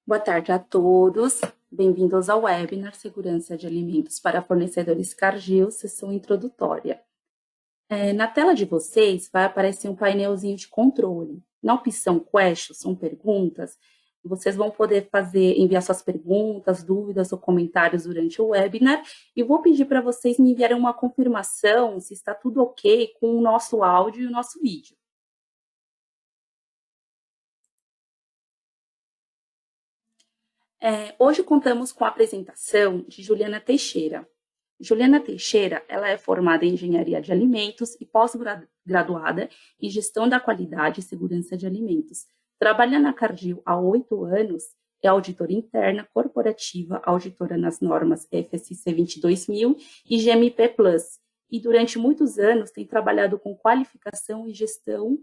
Boa tarde a todos. Bem-vindos ao webinar Segurança de Alimentos para Fornecedores Cargill, sessão introdutória. Na tela de vocês vai aparecer um painelzinho de controle. Na opção Questions, são perguntas, vocês vão poder enviar suas perguntas, dúvidas ou comentários durante o webinar e vou pedir para vocês me enviarem uma confirmação se está tudo ok com o nosso áudio e o nosso vídeo. Hoje contamos com a apresentação de Juliana Teixeira. Juliana Teixeira, ela é formada em Engenharia de Alimentos e pós-graduada em Gestão da Qualidade e Segurança de Alimentos. Trabalha na Cargill há 8 anos, é auditora interna, corporativa, auditora nas normas FSC 22000 e GMP+, e durante muitos anos tem trabalhado com qualificação e gestão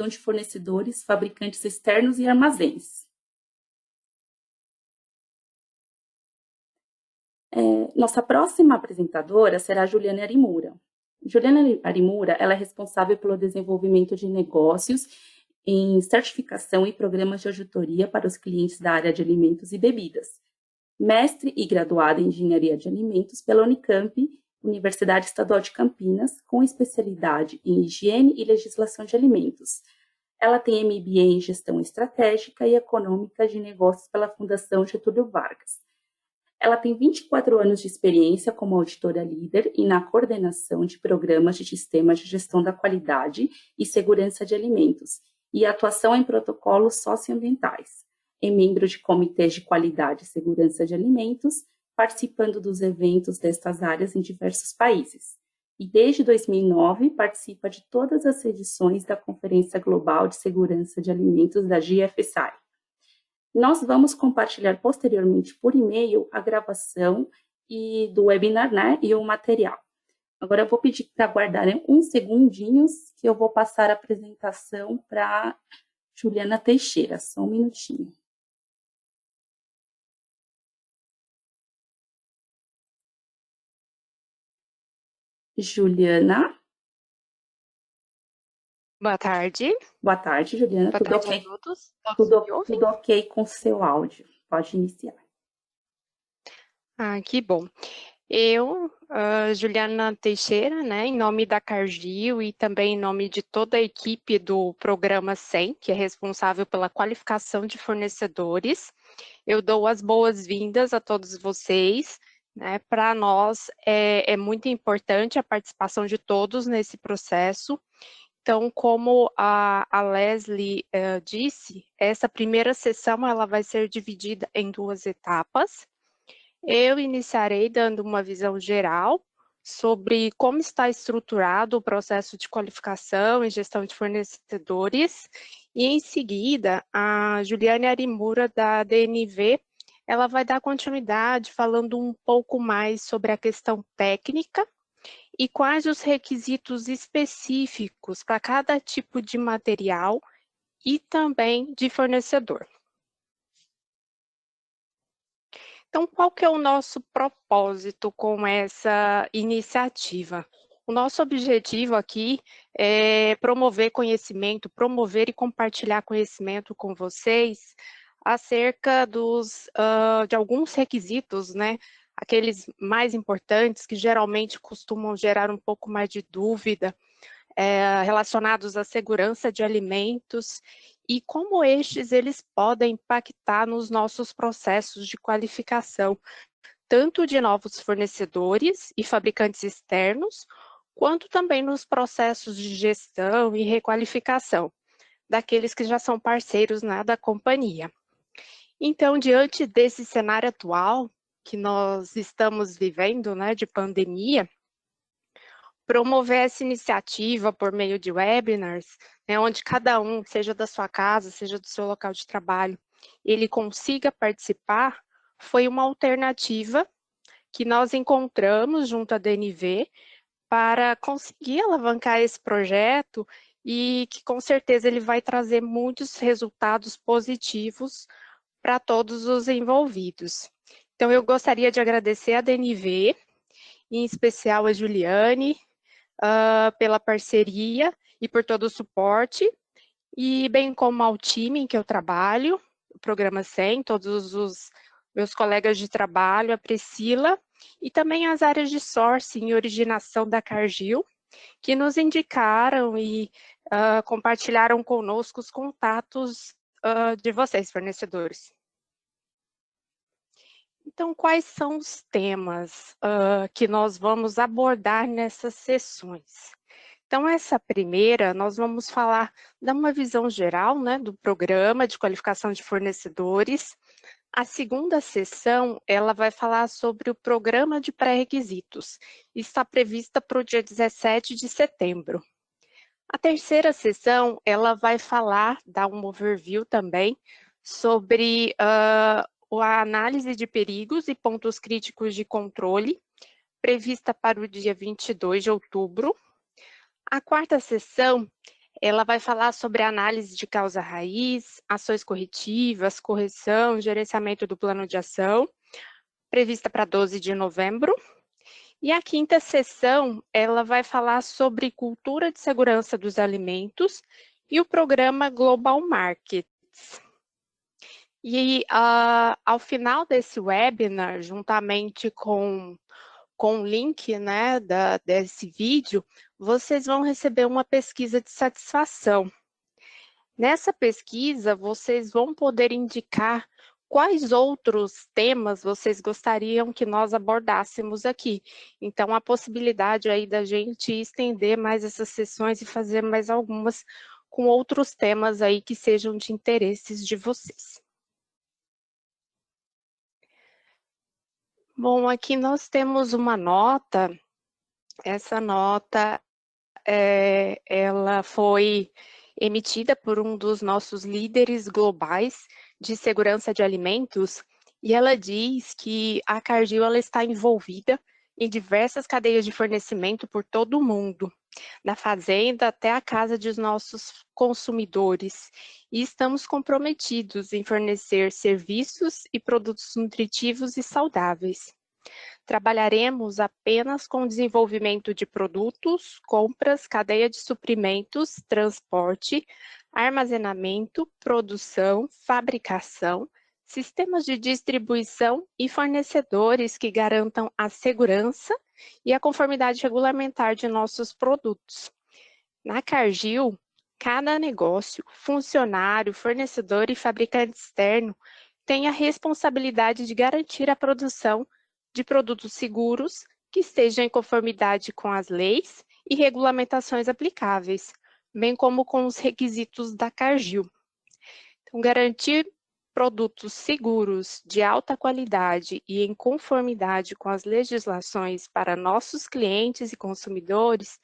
de fornecedores, fabricantes externos e armazéns. Nossa próxima apresentadora será a Juliana Arimura. Juliana Arimura, ela é responsável pelo desenvolvimento de negócios em certificação e programas de auditoria para os clientes da área de alimentos e bebidas. Mestre e graduada em Engenharia de Alimentos pela Unicamp, Universidade Estadual de Campinas, com especialidade em Higiene e Legislação de Alimentos. Ela tem MBA em Gestão Estratégica e Econômica de Negócios pela Fundação Getúlio Vargas. Ela tem 24 anos de experiência como auditora líder e na coordenação de programas de sistemas de gestão da qualidade e segurança de alimentos e atuação em protocolos socioambientais. É membro de comitês de qualidade e segurança de alimentos, participando dos eventos destas áreas em diversos países. E desde 2009 participa de todas as edições da Conferência Global de Segurança de Alimentos da GFSI. Nós vamos compartilhar posteriormente por e-mail a gravação do webinar, né, e o material. Agora eu vou pedir para aguardarem uns segundinhos que eu vou passar a apresentação para Juliana Teixeira. Só um minutinho. Juliana. Boa tarde. Boa tarde, Juliana. Boa tudo tarde ok? a todos. Tudo ok com o seu áudio. Pode iniciar. Que bom. Eu, Juliana Teixeira, né, em nome da Cargill e também em nome de toda a equipe do programa SEM, que é responsável pela qualificação de fornecedores, eu dou as boas-vindas a todos vocês. Né, para nós é muito importante a participação de todos nesse processo. Então, como a Leslie disse, essa primeira sessão ela vai ser dividida em 2 etapas. Eu iniciarei dando uma visão geral sobre como está estruturado o processo de qualificação e gestão de fornecedores, e em seguida, a Juliane Arimura, da DNV, ela vai dar continuidade falando um pouco mais sobre a questão técnica e quais os requisitos específicos para cada tipo de material e também de fornecedor. Então, qual que é o nosso propósito com essa iniciativa? O nosso objetivo aqui é promover conhecimento, promover e compartilhar conhecimento com vocês acerca de alguns requisitos, né? Aqueles mais importantes que geralmente costumam gerar um pouco mais de dúvida, relacionados à segurança de alimentos e como eles podem impactar nos nossos processos de qualificação, tanto de novos fornecedores e fabricantes externos, quanto também nos processos de gestão e requalificação daqueles que já são parceiros, né, da companhia. Então, diante desse cenário atual que nós estamos vivendo, né, de pandemia, promover essa iniciativa por meio de webinars, né, onde cada um, seja da sua casa, seja do seu local de trabalho, ele consiga participar, foi uma alternativa que nós encontramos junto à DNV para conseguir alavancar esse projeto e que com certeza ele vai trazer muitos resultados positivos para todos os envolvidos. Então eu gostaria de agradecer à DNV, em especial a Juliane, pela parceria e por todo o suporte. e bem como ao time em que eu trabalho, o Programa 100, todos os meus colegas de trabalho, a Priscila, e também as áreas de sourcing e originação da Cargill, que nos indicaram e compartilharam conosco os contatos de vocês, fornecedores. Então, quais são os temas que nós vamos abordar nessas sessões? Então, essa primeira, nós vamos falar, dar uma visão geral, né, do programa de qualificação de fornecedores. A segunda sessão, ela vai falar sobre o programa de pré-requisitos. Está prevista para o dia 17 de setembro. A terceira sessão, ela vai falar, dar um overview também, sobre a análise de perigos e pontos críticos de controle, prevista para o dia 22 de outubro. A quarta sessão, ela vai falar sobre a análise de causa raiz, ações corretivas, correção, gerenciamento do plano de ação, prevista para 12 de novembro. E a quinta sessão, ela vai falar sobre cultura de segurança dos alimentos e o programa Global Markets. E ao final desse webinar, juntamente com o link, né, desse vídeo, vocês vão receber uma pesquisa de satisfação. Nessa pesquisa, vocês vão poder indicar quais outros temas vocês gostariam que nós abordássemos aqui. Então, a possibilidade aí da gente estender mais essas sessões e fazer mais algumas com outros temas aí que sejam de interesses de vocês. Bom, aqui nós temos uma nota. Essa nota, ela foi emitida por um dos nossos líderes globais de segurança de alimentos, e ela diz que a Cargill ela está envolvida em diversas cadeias de fornecimento por todo o mundo, da fazenda até a casa dos nossos consumidores, e estamos comprometidos em fornecer serviços e produtos nutritivos e saudáveis. Trabalharemos apenas com o desenvolvimento de produtos, compras, cadeia de suprimentos, transporte, armazenamento, produção, fabricação, sistemas de distribuição e fornecedores que garantam a segurança e a conformidade regulamentar de nossos produtos. Na Cargill, cada negócio, funcionário, fornecedor e fabricante externo tem a responsabilidade de garantir a produção de produtos seguros que estejam em conformidade com as leis e regulamentações aplicáveis, bem como com os requisitos da Cargill. Então, garantir produtos seguros, de alta qualidade e em conformidade com as legislações para nossos clientes e consumidores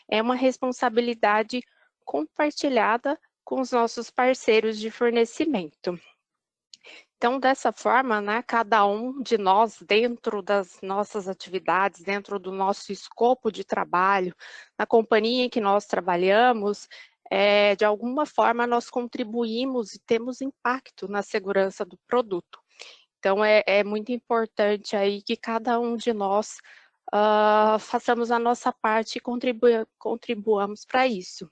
é uma responsabilidade compartilhada com os nossos parceiros de fornecimento. Então, dessa forma, né, cada um de nós, dentro das nossas atividades, dentro do nosso escopo de trabalho, na companhia em que nós trabalhamos, de alguma forma nós contribuímos e temos impacto na segurança do produto. Então, é muito importante aí que cada um de nós façamos a nossa parte e contribuamos para isso.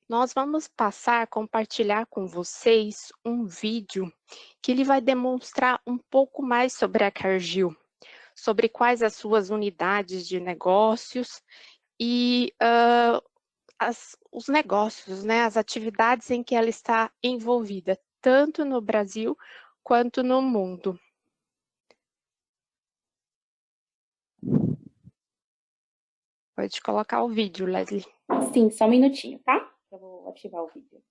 Nós vamos passar a compartilhar com vocês um vídeo que ele vai demonstrar um pouco mais sobre a Cargill, sobre quais as suas unidades de negócios e os negócios, né, as atividades em que ela está envolvida, tanto no Brasil quanto no mundo. Pode colocar o vídeo, Leslie. Sim, só um minutinho, tá? Eu vou ativar o vídeo.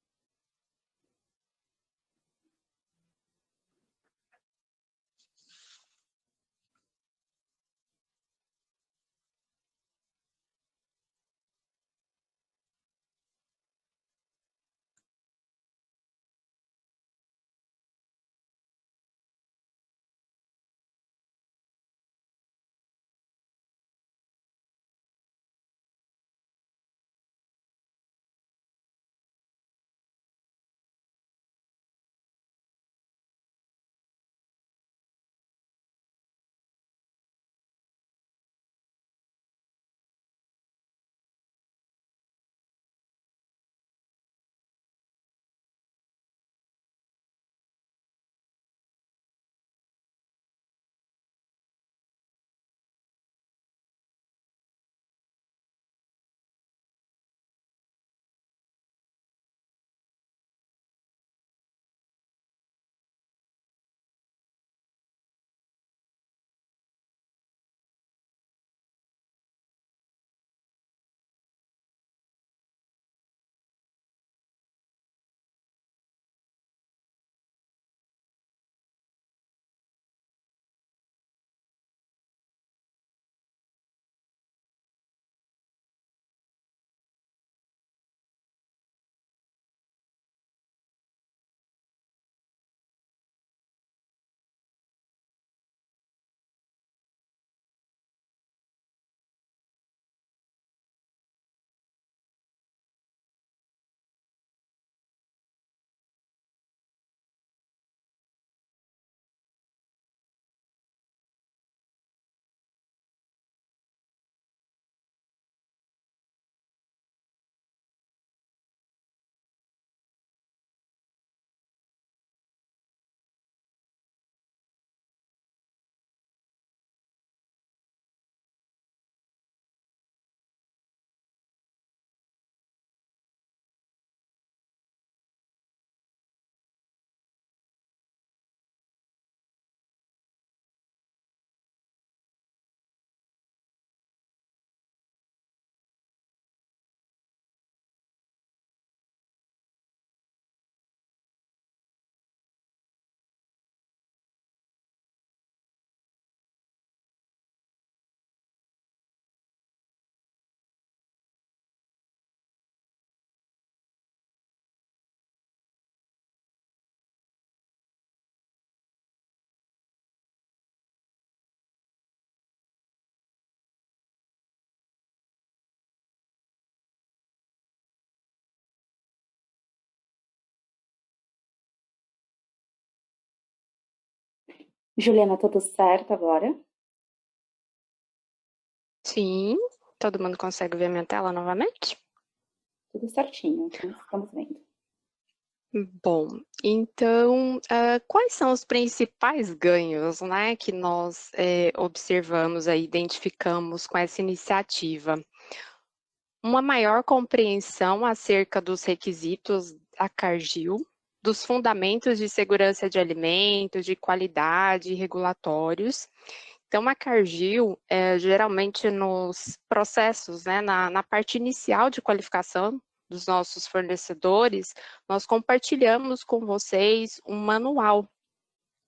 Juliana, tudo certo agora? Sim, todo mundo consegue ver minha tela novamente? Tudo certinho, estamos vendo. Bom, então, quais são os principais ganhos, né, que nós observamos e identificamos com essa iniciativa? Uma maior compreensão acerca dos requisitos da Cargill, dos fundamentos de segurança de alimentos, de qualidade e regulatórios. Então, a Cargill, geralmente nos processos, né, na parte inicial de qualificação dos nossos fornecedores, nós compartilhamos com vocês um manual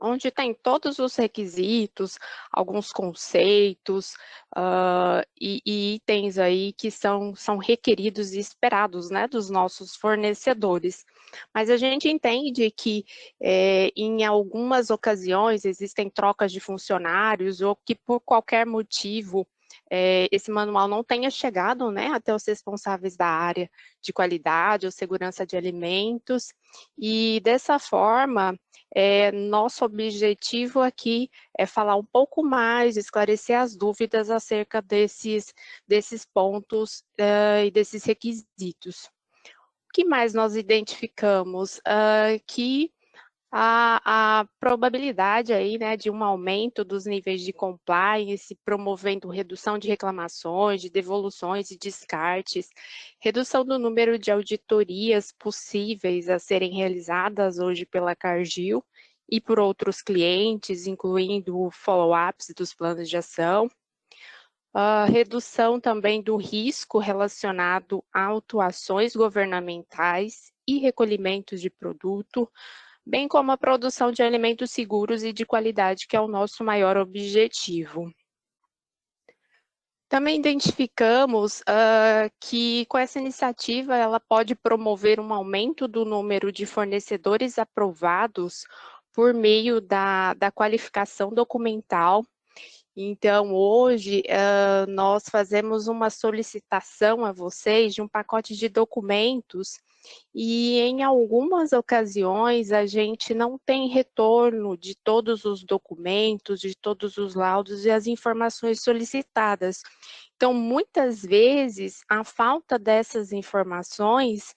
onde tem todos os requisitos, alguns conceitos e itens aí que são requeridos e esperados, né, dos nossos fornecedores. Mas a gente entende que em algumas ocasiões existem trocas de funcionários ou que por qualquer motivo esse manual não tenha chegado, né, até os responsáveis da área de qualidade ou segurança de alimentos, e dessa forma nosso objetivo aqui é falar um pouco mais, esclarecer as dúvidas acerca desses pontos e desses requisitos. O que mais nós identificamos? Que a probabilidade aí, né, de um aumento dos níveis de compliance, promovendo redução de reclamações, de devoluções e descartes, redução do número de auditorias possíveis a serem realizadas hoje pela Cargill e por outros clientes, incluindo follow-ups dos planos de ação, a redução também do risco relacionado a autuações governamentais e recolhimentos de produto, bem como a produção de alimentos seguros e de qualidade, que é o nosso maior objetivo. Também identificamos que com essa iniciativa ela pode promover um aumento do número de fornecedores aprovados por meio da qualificação documental. Então, hoje, nós fazemos uma solicitação a vocês de um pacote de documentos e, em algumas ocasiões, a gente não tem retorno de todos os documentos, de todos os laudos e as informações solicitadas. Então, muitas vezes, a falta dessas informações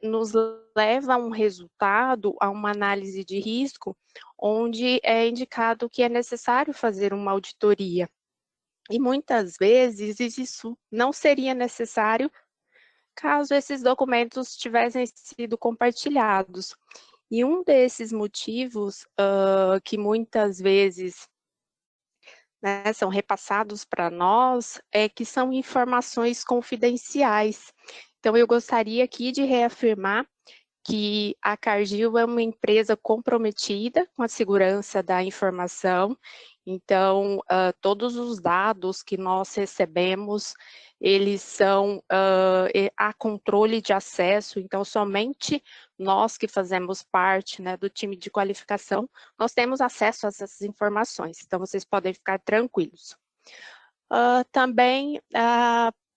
nos leva a um resultado, a uma análise de risco, onde é indicado que é necessário fazer uma auditoria. E muitas vezes isso não seria necessário caso esses documentos tivessem sido compartilhados. E um desses motivos que muitas vezes, né, são repassados para nós é que são informações confidenciais. Então, eu gostaria aqui de reafirmar que a Cargill é uma empresa comprometida com a segurança da informação, então todos os dados que nós recebemos, eles são a controle de acesso, então somente nós que fazemos parte, né, do time de qualificação, nós temos acesso a essas informações, então vocês podem ficar tranquilos. Também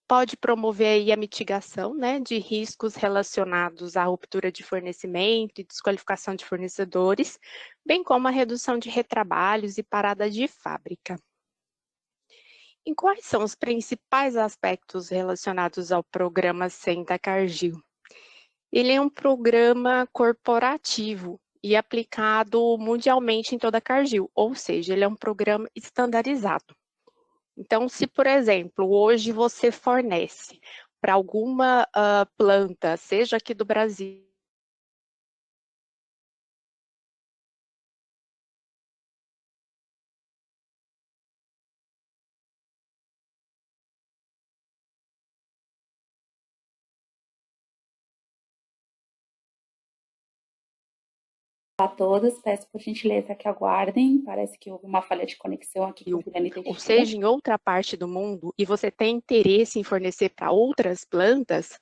pode promover aí a mitigação, né, de riscos relacionados à ruptura de fornecimento e desqualificação de fornecedores, bem como a redução de retrabalhos e parada de fábrica. E quais são os principais aspectos relacionados ao programa SEM da Cargill? Ele é um programa corporativo e aplicado mundialmente em toda a Cargill, ou seja, ele é um programa estandarizado. Então, se, por exemplo, hoje você fornece para alguma planta, seja aqui do Brasil, Olá a todos, peço por gentileza que aguardem, parece que houve uma falha de conexão aqui com o Juliane ou Teixeira. seja, em outra parte do mundo, e você tem interesse em fornecer para outras plantas,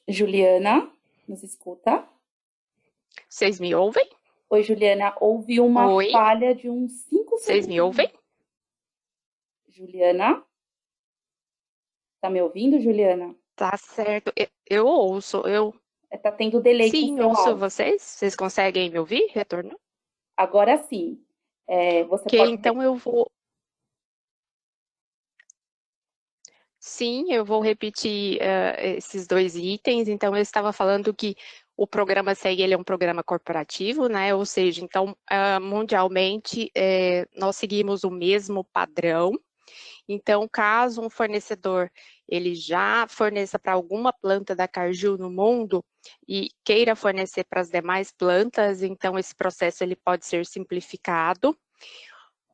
Juliana, nos escuta? vocês me ouvem? Oi, Juliana, houve uma Oi, falha de uns 5 vocês me segundos. ouvem? Juliana, tá me ouvindo, Juliana? Tá certo, eu ouço, Tá tendo delay com o Sim, seu ouço áudio. vocês. Vocês conseguem me ouvir? Retorno? Agora sim. Você Ok, pode. então eu vou. Sim, eu vou repetir esses dois itens. Então, eu estava falando que o programa SEG ele é um programa corporativo, né? Ou seja, então, mundialmente, nós seguimos o mesmo padrão. Então, caso um fornecedor ele já forneça para alguma planta da Cargill no mundo e queira fornecer para as demais plantas, então esse processo ele pode ser simplificado.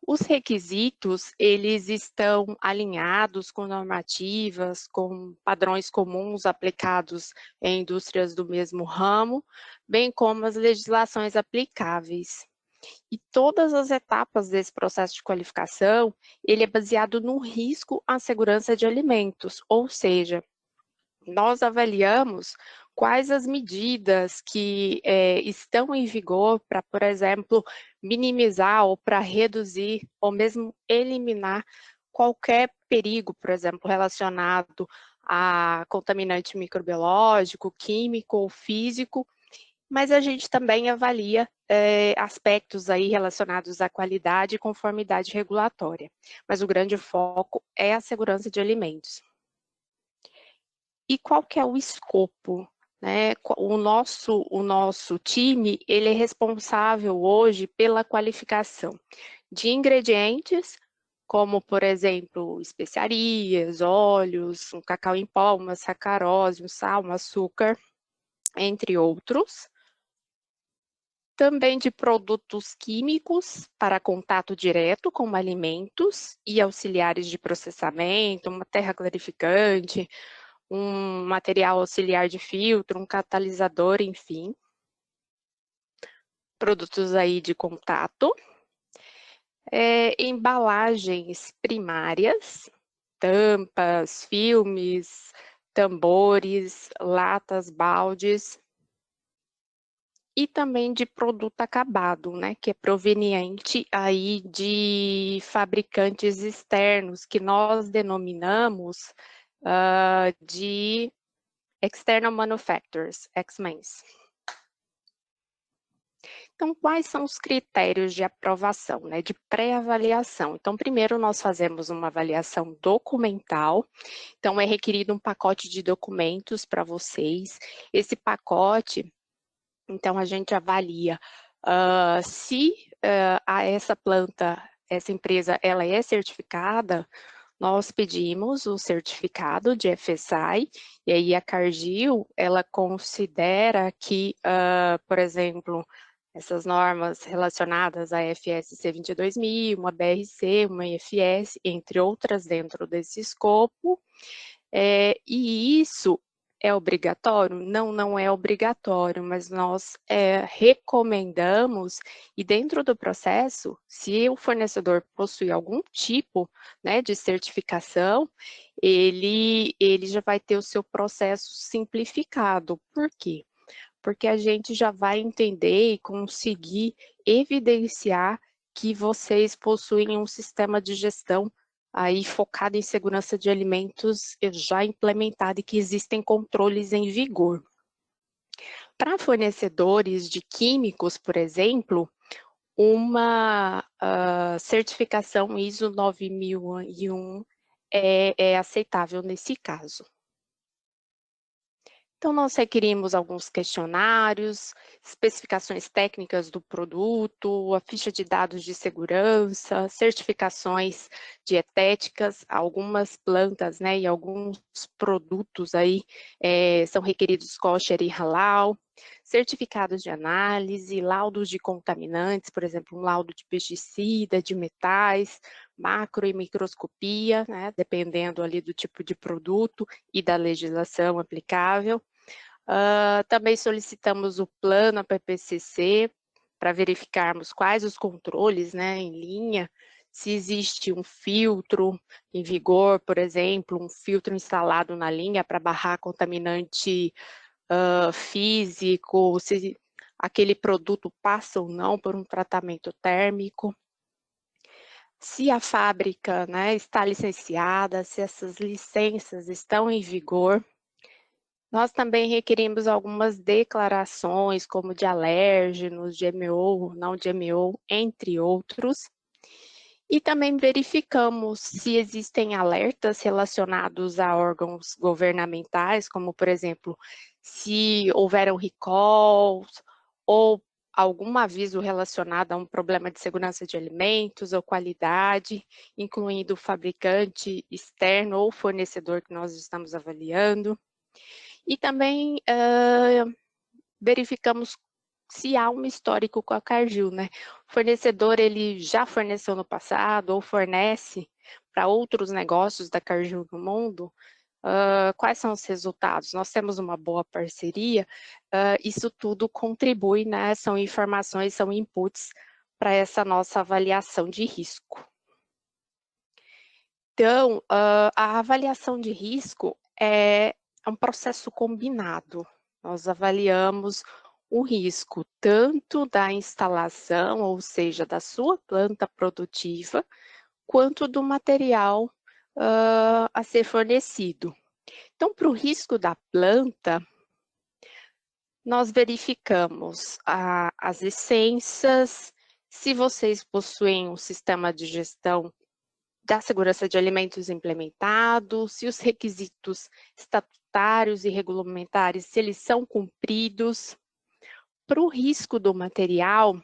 Os requisitos, eles estão alinhados com normativas, com padrões comuns aplicados em indústrias do mesmo ramo, bem como as legislações aplicáveis. E todas as etapas desse processo de qualificação, ele é baseado no risco à segurança de alimentos, ou seja, nós avaliamos quais as medidas que estão em vigor para, por exemplo, minimizar ou para reduzir ou mesmo eliminar qualquer perigo, por exemplo, relacionado a contaminante microbiológico, químico ou físico, mas a gente também avalia aspectos aí relacionados à qualidade e conformidade regulatória. Mas o grande foco é a segurança de alimentos. E qual que é o escopo? Né? O nosso time, ele é responsável hoje pela qualificação de ingredientes, como, por exemplo, especiarias, óleos, um cacau em pó, uma sacarose, um sal, um açúcar, entre outros. Também de produtos químicos para contato direto com alimentos e auxiliares de processamento, uma terra clarificante, um material auxiliar de filtro, um catalisador, enfim. Produtos aí de contato. Embalagens primárias, tampas, filmes, tambores, latas, baldes. E também de produto acabado, né, que é proveniente aí de fabricantes externos, que nós denominamos de External Manufacturers, XMANs. Então, quais são os critérios de aprovação, né, de pré-avaliação? Então, primeiro nós fazemos uma avaliação documental, então é requerido um pacote de documentos para vocês. Esse pacote, então a gente avalia se essa planta, essa empresa, ela é certificada. Nós pedimos o certificado de FSI, e aí a Cargill, ela considera que, por exemplo, essas normas relacionadas à FSC 22000, uma BRC, uma IFS, entre outras dentro desse escopo, e isso é obrigatório? Não, não é obrigatório, mas nós recomendamos, e dentro do processo, se o fornecedor possui algum tipo, né, de certificação, ele já vai ter o seu processo simplificado. Por quê? Porque a gente já vai entender e conseguir evidenciar que vocês possuem um sistema de gestão aí focado em segurança de alimentos já implementado e que existem controles em vigor. Para fornecedores de químicos, por exemplo, uma certificação ISO 9001 é aceitável nesse caso. Então, nós requerimos alguns questionários, especificações técnicas do produto, a ficha de dados de segurança, certificações dietéticas, algumas plantas, né, e alguns produtos aí são requeridos kosher e halal, certificados de análise, laudos de contaminantes, por exemplo, um laudo de pesticida, de metais, macro e microscopia, né, dependendo ali do tipo de produto e da legislação aplicável. Também solicitamos o plano PPCC para verificarmos quais os controles, né, em linha, se existe um filtro em vigor, por exemplo, um filtro instalado na linha para barrar contaminante físico, se aquele produto passa ou não por um tratamento térmico. Se a fábrica, né, está licenciada, se essas licenças estão em vigor. Nós também requerimos algumas declarações, como de alérgenos, GMO, não GMO, entre outros. E também verificamos se existem alertas relacionados a órgãos governamentais, como, por exemplo, se houveram recalls ou algum aviso relacionado a um problema de segurança de alimentos ou qualidade, incluindo o fabricante externo ou fornecedor que nós estamos avaliando. E também verificamos se há um histórico com a Cargill, né? O fornecedor, ele já forneceu no passado ou fornece para outros negócios da Cargill no mundo. Quais são os resultados? Nós temos uma boa parceria, isso tudo contribui, né? São informações, são inputs para essa nossa avaliação de risco. Então, a avaliação de risco é um processo combinado. Nós avaliamos o risco tanto da instalação, ou seja, da sua planta produtiva, quanto do material a ser fornecido. Então, para o risco da planta, nós verificamos as licenças, se vocês possuem um sistema de gestão da segurança de alimentos implementado, se os requisitos estatutários e regulamentares, se eles são cumpridos. Para o risco do material,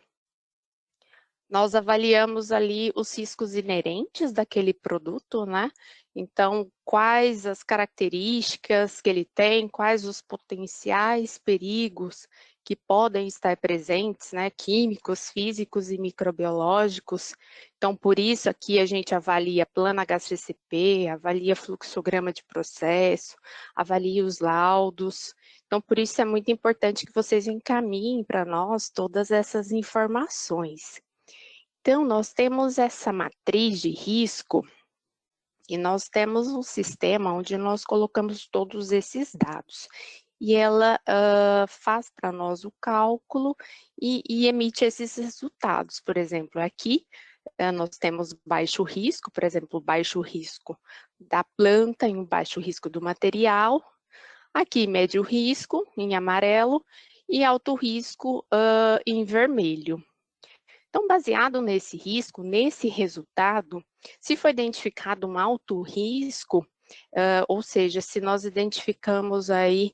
nós avaliamos ali os riscos inerentes daquele produto, né? Então, quais as características que ele tem, quais os potenciais perigos que podem estar presentes, né? Químicos, físicos e microbiológicos. Então, por isso aqui a gente avalia plano HACCP, avalia fluxograma de processo, avalia os laudos. Então, por isso é muito importante que vocês encaminhem para nós todas essas informações. Então, nós temos essa matriz de risco e nós temos um sistema onde nós colocamos todos esses dados. E ela faz para nós o cálculo e emite esses resultados. Por exemplo, aqui nós temos baixo risco, por exemplo, baixo risco da planta e um baixo risco do material. Aqui, médio risco, em amarelo, e alto risco em vermelho. Então, baseado nesse risco, nesse resultado, se foi identificado um alto risco, ou seja, se nós identificamos aí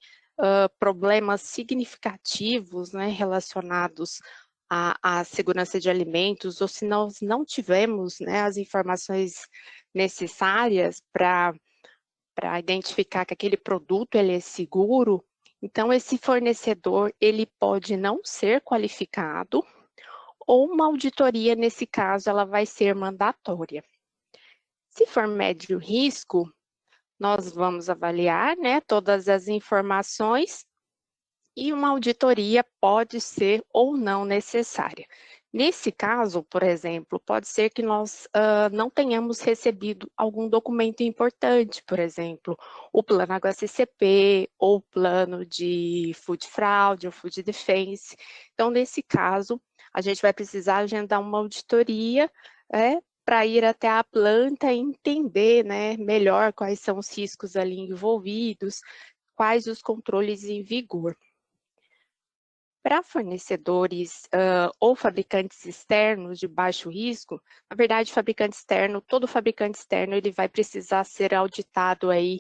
problemas significativos, né, relacionados à segurança de alimentos, ou se nós não tivemos, né, as informações necessárias para identificar que aquele produto ele é seguro, então esse fornecedor ele pode não ser qualificado, ou uma auditoria, nesse caso, ela vai ser mandatória. Se for médio risco, nós vamos avaliar, né, todas as informações e uma auditoria pode ser ou não necessária. Nesse caso, por exemplo, pode ser que nós não tenhamos recebido algum documento importante, por exemplo, o plano HACCP ou o plano de Food Fraud ou Food Defense. Então, nesse caso, a gente vai precisar agendar uma auditoria para ir até a planta e entender, né, melhor quais são os riscos ali envolvidos, quais os controles em vigor. Para fornecedores ou fabricantes externos de baixo risco, na verdade, todo fabricante externo ele vai precisar ser auditado aí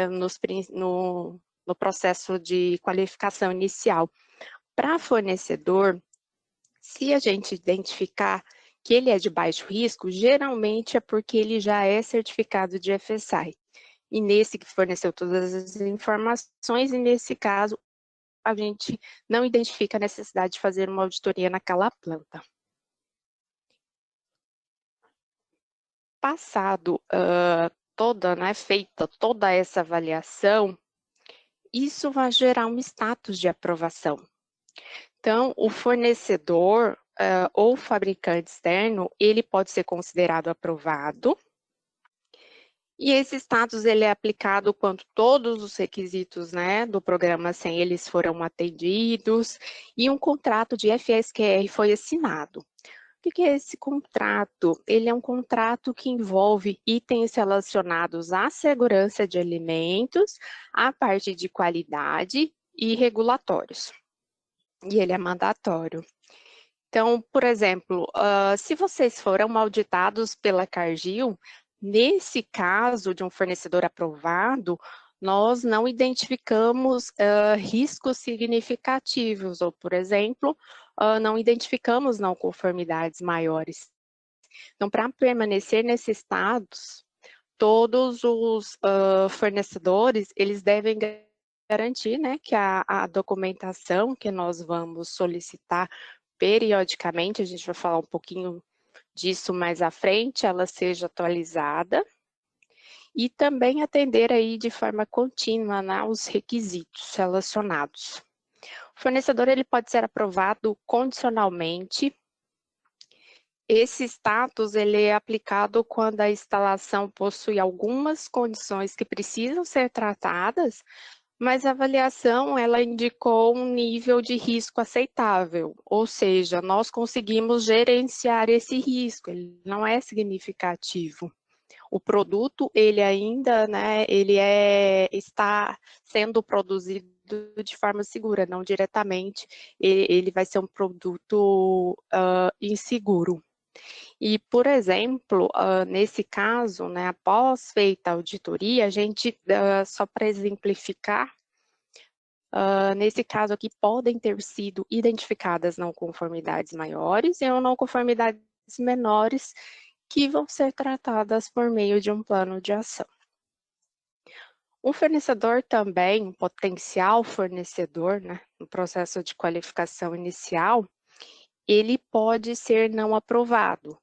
no processo de qualificação inicial. Para fornecedor, se a gente identificar que ele é de baixo risco, geralmente é porque ele já é certificado de FSI. E nesse que forneceu todas as informações, e nesse caso, a gente não identifica a necessidade de fazer uma auditoria naquela planta. Passado feita toda essa avaliação, isso vai gerar um status de aprovação. Então, o fornecedor ou fabricante externo, ele pode ser considerado aprovado, e esse status ele é aplicado quando todos os requisitos, né, do programa 100 eles foram atendidos e um contrato de FSQR foi assinado. O que é esse contrato? Ele é um contrato que envolve itens relacionados à segurança de alimentos, à parte de qualidade e regulatórios. E ele é mandatório. Então, por exemplo, se vocês foram auditados pela Cargill, nesse caso de um fornecedor aprovado, nós não identificamos riscos significativos, ou, por exemplo, não identificamos não conformidades maiores. Então, para permanecer nesses estados, todos os fornecedores, eles devem garantir, né, que a documentação que nós vamos solicitar periodicamente, a gente vai falar um pouquinho disso mais à frente, ela seja atualizada, e também atender aí de forma contínua, né, os requisitos relacionados. O fornecedor ele pode ser aprovado condicionalmente. Esse status ele é aplicado quando a instalação possui algumas condições que precisam ser tratadas, mas a avaliação ela indicou um nível de risco aceitável, ou seja, nós conseguimos gerenciar esse risco, ele não é significativo. O produto, ele ainda, né, está sendo produzido de forma segura, não diretamente, ele vai ser um produto inseguro. E, por exemplo, nesse caso, né, após feita a auditoria, a gente, só para exemplificar, nesse caso aqui, podem ter sido identificadas não conformidades maiores e não conformidades menores que vão ser tratadas por meio de um plano de ação. Um fornecedor também, um potencial fornecedor, né, no processo de qualificação inicial, ele pode ser não aprovado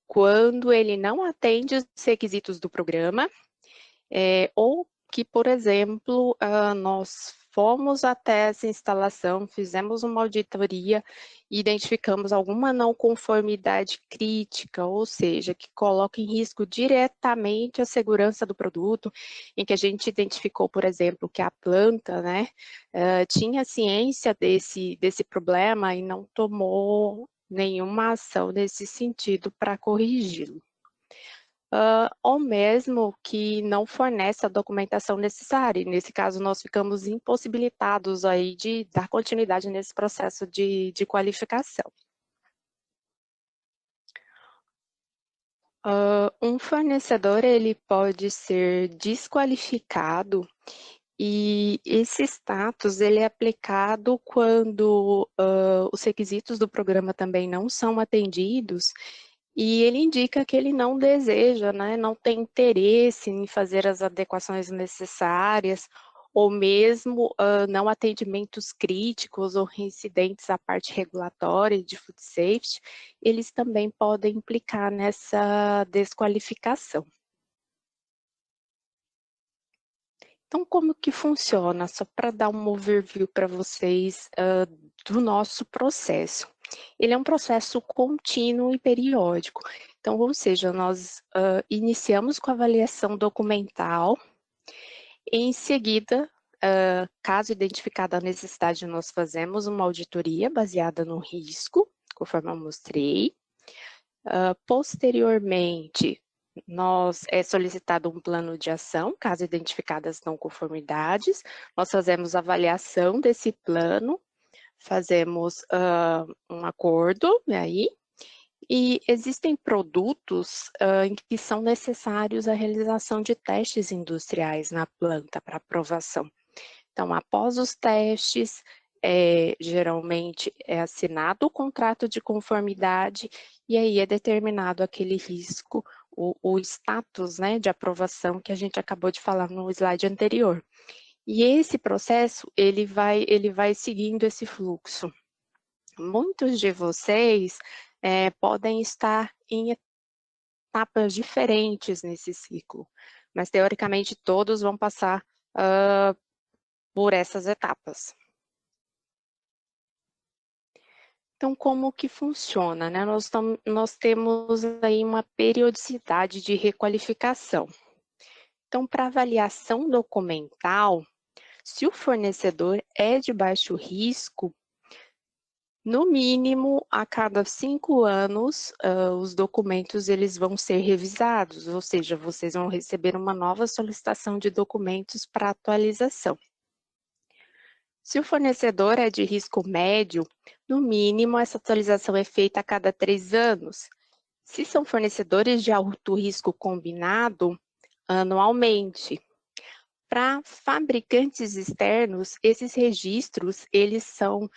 quando ele não atende os requisitos do programa, ou que, por exemplo, nós fomos até essa instalação, fizemos uma auditoria e identificamos alguma não conformidade crítica, ou seja, que coloca em risco diretamente a segurança do produto, em que a gente identificou, por exemplo, que a planta, né, tinha ciência desse problema e não tomou nenhuma ação nesse sentido para corrigi-lo. Ou mesmo que não fornece a documentação necessária. Nesse caso, nós ficamos impossibilitados aí de dar continuidade nesse processo de qualificação. Um fornecedor, ele pode ser desqualificado e esse status, ele é aplicado quando os requisitos do programa também não são atendidos e ele indica que ele não deseja, né, não tem interesse em fazer as adequações necessárias, ou mesmo não atendimentos críticos ou reincidentes à parte regulatória de food safety, eles também podem implicar nessa desqualificação. Então, como que funciona? Só para dar um overview para vocês do nosso processo. Ele é um processo contínuo e periódico. Então, ou seja, nós iniciamos com a avaliação documental, em seguida, caso identificada a necessidade, nós fazemos uma auditoria baseada no risco, conforme eu mostrei. Posteriormente, é solicitado um plano de ação, caso identificadas não conformidades, nós fazemos avaliação desse plano, fazemos um acordo, aí, e existem produtos em que são necessários a realização de testes industriais na planta para aprovação. Então, após os testes, geralmente é assinado o contrato de conformidade e aí é determinado aquele risco, o status, né, de aprovação que a gente acabou de falar no slide anterior. E esse processo, ele vai seguindo esse fluxo. Muitos de vocês podem estar em etapas diferentes nesse ciclo, mas teoricamente todos vão passar por essas etapas. Então, como que funciona, né? Nós temos aí uma periodicidade de requalificação. Então, para avaliação documental, se o fornecedor é de baixo risco, No mínimo, a cada 5 anos, os documentos eles vão ser revisados, ou seja, vocês vão receber uma nova solicitação de documentos para atualização. Se o fornecedor é de risco médio, no mínimo, essa atualização é feita a cada 3 anos. Se são fornecedores de alto risco combinado, anualmente. Para fabricantes externos, esses registros, eles são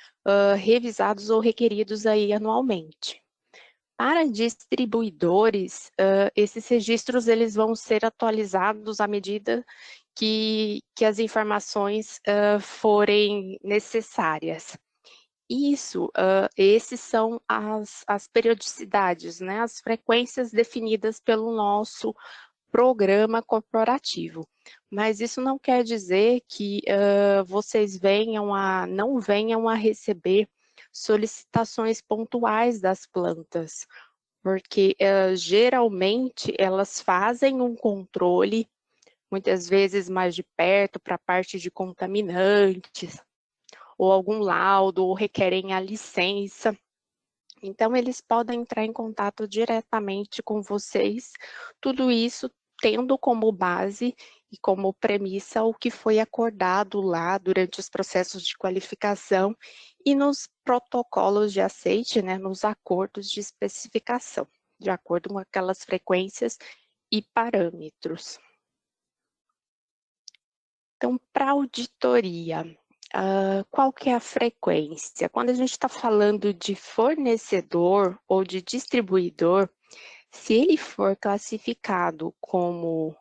revisados ou requeridos aí anualmente. Para distribuidores, esses registros eles vão ser atualizados à medida que as informações forem necessárias. Esses são as periodicidades, né, as frequências definidas pelo nosso programa corporativo. Mas isso não quer dizer que vocês não venham a receber solicitações pontuais das plantas, porque geralmente elas fazem um controle, muitas vezes mais de perto, para a parte de contaminantes, ou algum laudo, ou requerem a licença. Então, eles podem entrar em contato diretamente com vocês, tudo isso tendo como base e como premissa o que foi acordado lá durante os processos de qualificação e nos protocolos de aceite, né, nos acordos de especificação, de acordo com aquelas frequências e parâmetros. Então, para auditoria, qual que é a frequência? Quando a gente está falando de fornecedor ou de distribuidor, se ele for classificado como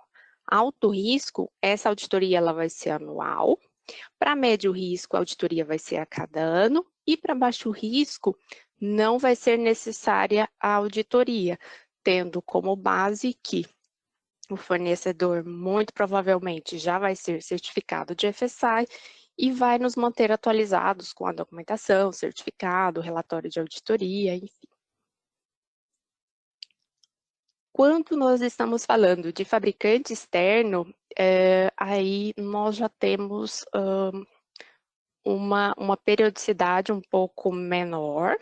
alto risco, essa auditoria ela vai ser anual. Para médio risco, a auditoria vai ser a cada ano. E para baixo risco, não vai ser necessária a auditoria, tendo como base que o fornecedor muito provavelmente já vai ser certificado de FSI e vai nos manter atualizados com a documentação, certificado, relatório de auditoria, enfim. Quando nós estamos falando de fabricante externo, aí nós já temos uma periodicidade um pouco menor,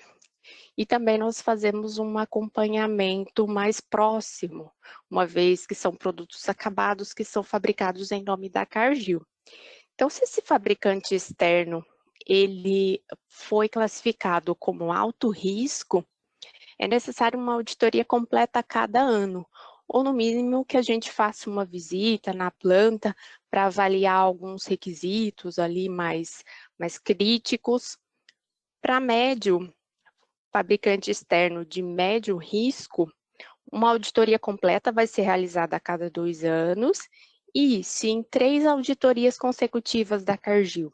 e também nós fazemos um acompanhamento mais próximo, uma vez que são produtos acabados que são fabricados em nome da Cargill. Então, se esse fabricante externo ele foi classificado como alto risco, é necessário uma auditoria completa a cada ano, ou no mínimo que a gente faça uma visita na planta para avaliar alguns requisitos ali mais críticos. Para médio, fabricante externo de médio risco, uma auditoria completa vai ser realizada a cada 2 anos e, se em 3 auditorias consecutivas da Cargill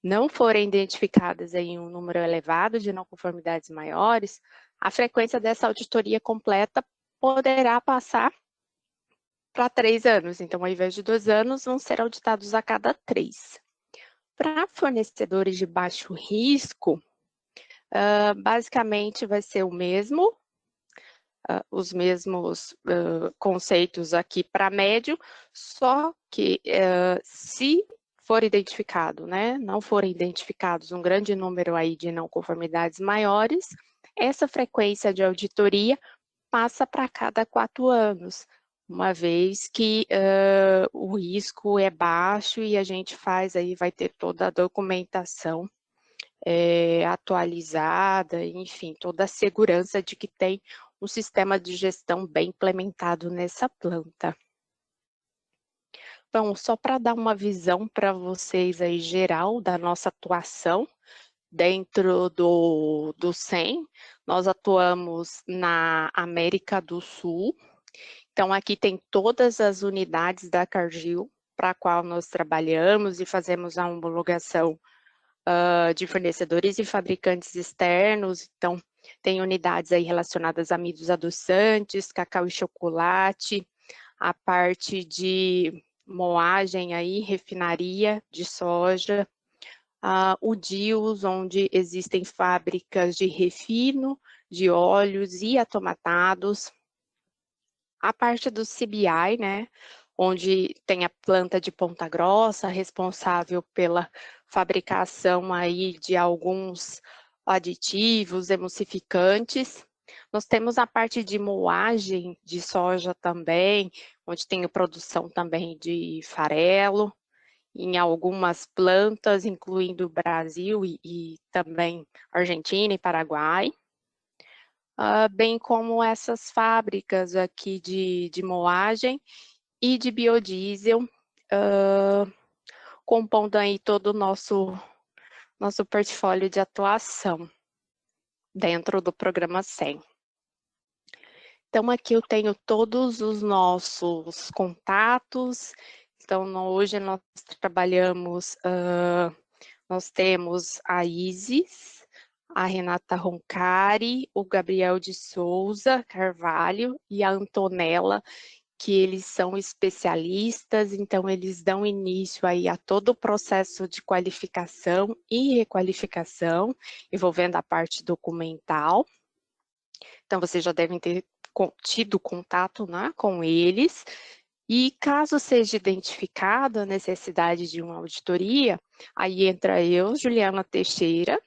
não forem identificadas em um número elevado de não conformidades maiores, a frequência dessa auditoria completa poderá passar para 3 anos. Então, ao invés de 2 anos, vão ser auditados a cada 3. Para fornecedores de baixo risco, basicamente vai ser o mesmo, os mesmos conceitos aqui para médio, só que se for identificado, né, não forem identificados um grande número aí de não conformidades maiores, essa frequência de auditoria passa para cada 4 anos, uma vez que o risco é baixo e a gente vai ter toda a documentação atualizada, enfim, toda a segurança de que tem um sistema de gestão bem implementado nessa planta. Então, só para dar uma visão para vocês aí geral da nossa atuação dentro do SEM, nós atuamos na América do Sul. Então, aqui tem todas as unidades da Cargill para a qual nós trabalhamos e fazemos a homologação de fornecedores e fabricantes externos. Então, tem unidades aí relacionadas a amidos adoçantes, cacau e chocolate, a parte de moagem aí, refinaria de soja, o DIOS, onde existem fábricas de refino, de óleos e atomatados, a parte do CBI, né, onde tem a planta de Ponta Grossa, responsável pela fabricação aí de alguns aditivos, emulsificantes. Nós temos a parte de moagem de soja também, onde tem a produção também de farelo, em algumas plantas, incluindo o Brasil e também Argentina e Paraguai. Bem como essas fábricas aqui de moagem e de biodiesel, compondo aí todo o nosso portfólio de atuação dentro do programa 100. Então, aqui eu tenho todos os nossos contatos. Então, hoje nós trabalhamos, nós temos a Isis, a Renata Roncari, o Gabriel de Souza Carvalho e a Antonella, que eles são especialistas, então eles dão início aí a todo o processo de qualificação e requalificação, envolvendo a parte documental. Então, vocês já devem ter tido contato, né, com eles. E caso seja identificada a necessidade de uma auditoria, aí entra eu, Juliana Teixeira,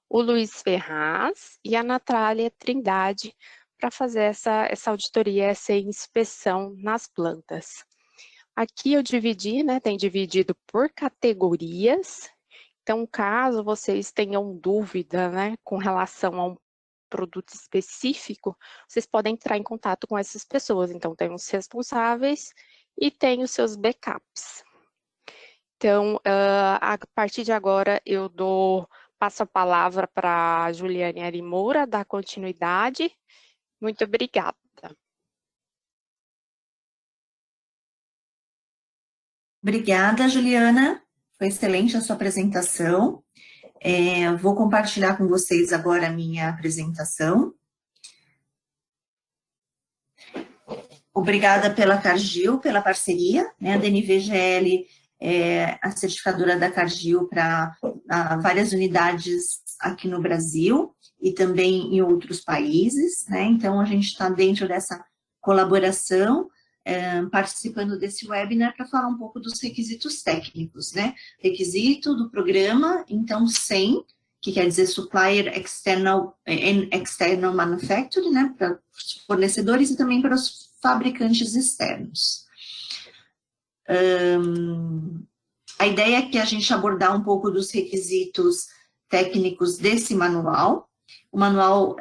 o Luiz Ferraz e a Natália Trindade para fazer essa auditoria, essa inspeção nas plantas. Aqui eu dividi, né, tem dividido por categorias. Então, caso vocês tenham dúvida, né, com relação a um produto específico, vocês podem entrar em contato com essas pessoas. Então, tem os responsáveis e tem os seus backups. Então, a partir de agora, eu passo a palavra para a Juliane Arimura, dar continuidade. Muito obrigada. Obrigada, Juliana. Foi excelente a sua apresentação. Vou compartilhar com vocês agora a minha apresentação. Obrigada pela Cargill, pela parceria, né? A DNVGL é a certificadora da Cargill para várias unidades aqui no Brasil e também em outros países, né? Então, a gente está dentro dessa colaboração, participando desse webinar para falar um pouco dos requisitos técnicos, né? Requisito do programa, então, 100, que quer dizer Supplier External Manufacturing, né? Para os fornecedores e também para os fabricantes externos. A ideia é que a gente abordar um pouco dos requisitos técnicos desse manual. O manual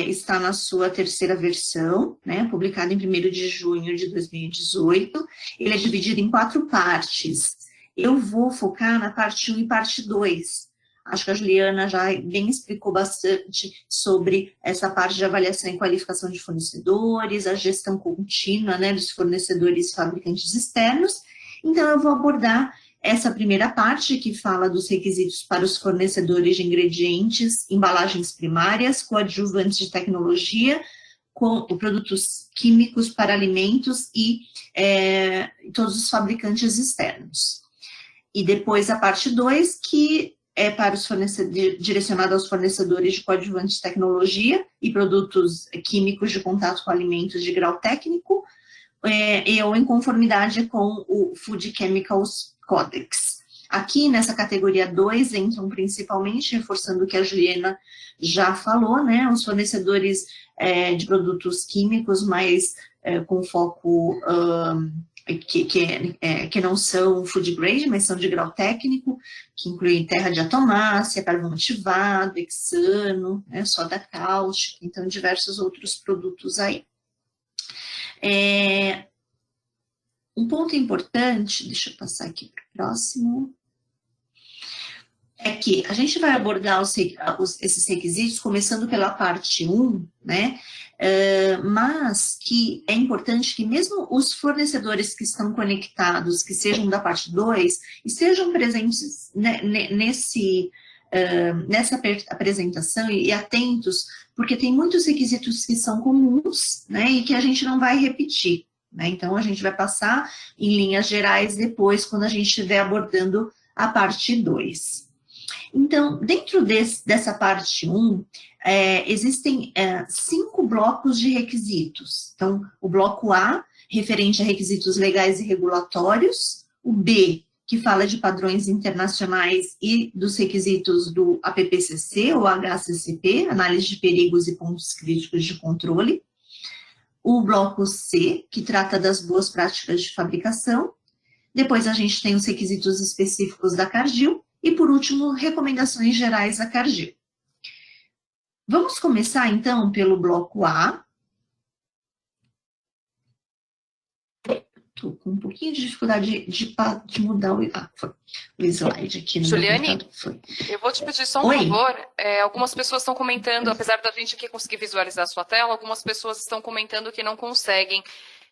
está na sua terceira versão, né, publicado em 1º de junho de 2018. Ele é dividido em 4 partes. Eu vou focar na parte 1 e parte 2. Acho que a Juliana já bem explicou bastante sobre essa parte de avaliação e qualificação de fornecedores, a gestão contínua, né, dos fornecedores e fabricantes externos. Então, eu vou abordar essa primeira parte, que fala dos requisitos para os fornecedores de ingredientes, embalagens primárias, coadjuvantes de tecnologia, com produtos químicos para alimentos e todos os fabricantes externos. E depois a parte 2, que é para os direcionado aos fornecedores de coadjuvantes de tecnologia e produtos químicos de contato com alimentos de grau técnico, ou em conformidade com o Food Chemicals Codex. Aqui, nessa categoria 2, entram principalmente, reforçando o que a Juliana já falou, né, os fornecedores de produtos químicos, mas com foco que não são food grade, mas são de grau técnico, que incluem terra de atomácia, carvão ativado, hexano, né, soda cáustica, então diversos outros produtos aí. Um ponto importante, deixa eu passar aqui para o próximo, é que a gente vai abordar esses requisitos começando pela parte 1, né, mas que é importante que mesmo os fornecedores que estão conectados, que sejam da parte 2, estejam presentes nessa apresentação e atentos, porque tem muitos requisitos que são comuns, né, e que a gente não vai repetir, né, então a gente vai passar em linhas gerais depois, quando a gente estiver abordando a parte 2. Então, dentro dessa parte 1, existem 5 blocos de requisitos. Então, o bloco A, referente a requisitos legais e regulatórios, o B, que fala de padrões internacionais e dos requisitos do APPCC ou HACCP, análise de perigos e pontos críticos de controle. O bloco C, que trata das boas práticas de fabricação. Depois a gente tem os requisitos específicos da Cargill. E, por último, recomendações gerais da Cargill. Vamos começar, então, pelo bloco A. Estou com um pouquinho de dificuldade de mudar o slide aqui no Juliane, meu computador. eu vou te pedir só um favor. Algumas pessoas estão comentando, apesar da gente aqui conseguir visualizar a sua tela, algumas pessoas estão comentando que não conseguem.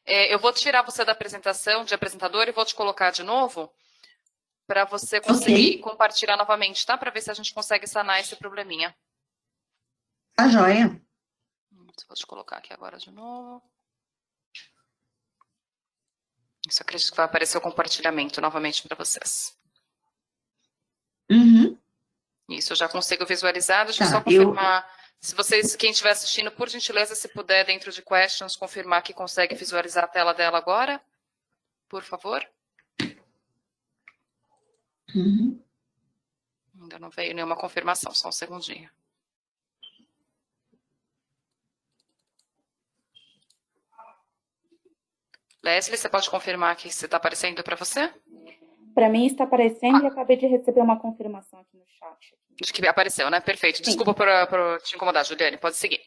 Eu vou tirar você da apresentação, de apresentador, e vou te colocar de novo, para você conseguir compartilhar novamente, tá? Para ver se a gente consegue sanar esse probleminha. Tá joia. Vou te colocar aqui agora de novo. Isso, acredito que vai aparecer o compartilhamento novamente para vocês. Uhum. Isso, eu já consigo visualizar. Deixa eu Tá, só confirmar. Se vocês, quem estiver assistindo, por gentileza, se puder, dentro de questions, confirmar que consegue visualizar a tela dela agora, por favor. Uhum. Ainda não veio nenhuma confirmação, só um segundinho. Leslie, você pode confirmar que está aparecendo para você? Para mim está aparecendo e acabei de receber uma confirmação aqui no chat. Acho que apareceu, né? Perfeito. Desculpa por te incomodar, Juliane. Pode seguir.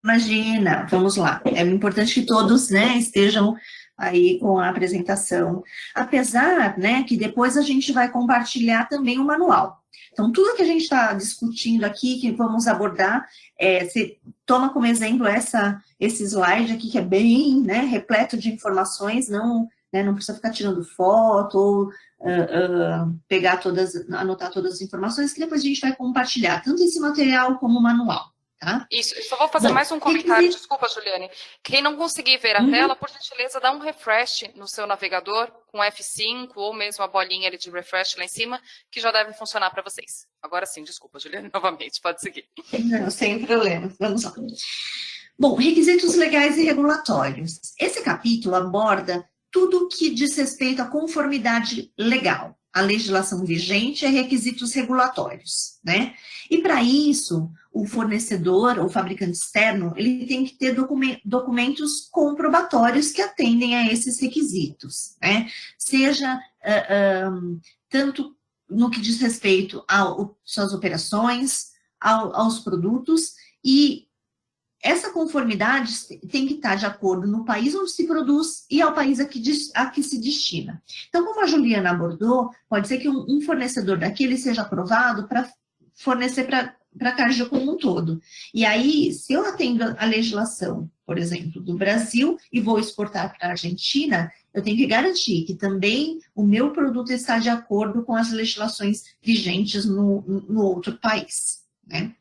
Imagina, vamos lá. É importante que todos, né, estejam aí com a apresentação. Apesar, né, que depois a gente vai compartilhar também o manual. Então, tudo que a gente está discutindo aqui, que vamos abordar, você toma como exemplo esse slide aqui, que é bem, né, repleto de informações, não precisa ficar tirando foto ou anotar todas as informações, que depois a gente vai compartilhar, tanto esse material como o manual. Tá? Isso, eu só vou fazer mais um comentário, desculpa, Juliane. Quem não conseguir ver a tela, por gentileza, dá um refresh no seu navegador, com F5 ou mesmo a bolinha ali de refresh lá em cima, que já deve funcionar para vocês. Agora sim, desculpa, Juliane, novamente, pode seguir. Não, sem problema, vamos lá. Bom, requisitos legais e regulatórios. Esse capítulo aborda tudo que diz respeito à conformidade legal, a legislação vigente e requisitos regulatórios, né? E para isso, o fornecedor ou fabricante externo, ele tem que ter documentos comprobatórios que atendem a esses requisitos, né? Seja tanto no que diz respeito às suas operações, aos produtos, e essa conformidade tem que estar de acordo no país onde se produz e ao país a que se destina. Então, como a Juliana abordou, pode ser que um fornecedor daqui ele seja aprovado para fornecer para a Cargill como um todo. E aí, se eu atendo a legislação, por exemplo, do Brasil e vou exportar para a Argentina, eu tenho que garantir que também o meu produto está de acordo com as legislações vigentes no outro país, né?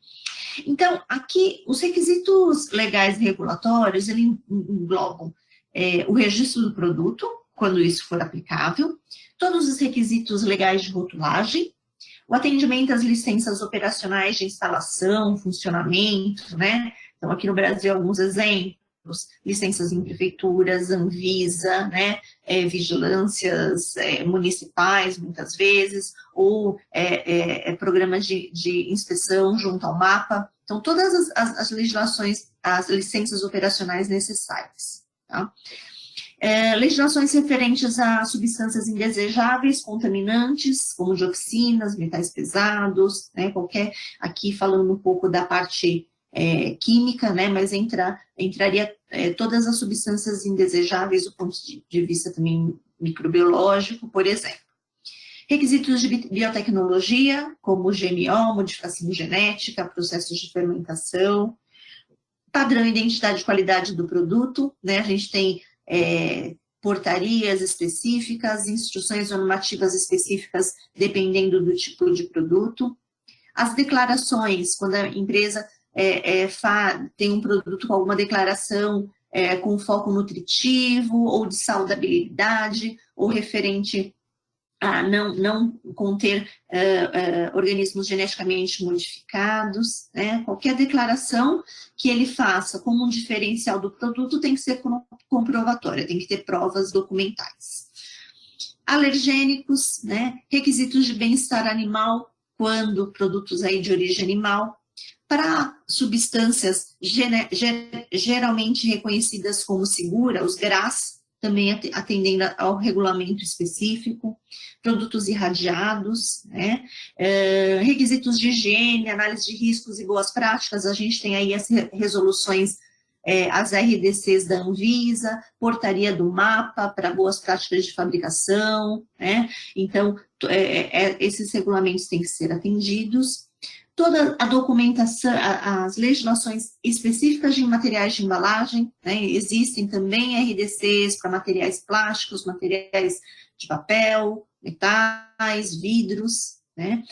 Então, aqui, os requisitos legais e regulatórios, eles englobam o registro do produto, quando isso for aplicável, todos os requisitos legais de rotulagem, o atendimento às licenças operacionais de instalação, funcionamento, né? Então, aqui no Brasil, alguns exemplos, licenças em prefeituras, Anvisa, né? Vigilâncias municipais, muitas vezes, ou programas de inspeção junto ao MAPA. Então, todas as legislações, as licenças operacionais necessárias, tá? Legislações referentes a substâncias indesejáveis, contaminantes, como dioxinas, metais pesados, né, aqui falando um pouco da parte química, né, mas entraria todas as substâncias indesejáveis do ponto de vista também microbiológico, por exemplo. Requisitos de biotecnologia, como GMO, modificação genética, processos de fermentação, padrão e identidade de qualidade do produto, né, a gente tem portarias específicas, instruções normativas específicas, dependendo do tipo de produto. As declarações, quando a empresa tem um produto com alguma declaração com foco nutritivo, ou de saudabilidade, ou referente a não conter organismos geneticamente modificados, né? Qualquer declaração que ele faça como um diferencial do produto tem que ser comprovatória, tem que ter provas documentais. alergênicos, né, requisitos de bem-estar animal, quando produtos aí de origem animal, para substâncias geralmente reconhecidas como seguras, os GRAS, também atendendo ao regulamento específico, produtos irradiados, né, requisitos de higiene, análise de riscos e boas práticas, a gente tem aí as resoluções, as RDCs da Anvisa, portaria do MAPA para boas práticas de fabricação, né, então esses regulamentos têm que ser atendidos. Toda a documentação, as legislações específicas de materiais de embalagem, né, existem também RDCs para materiais plásticos, materiais de papel, metais, vidros, né,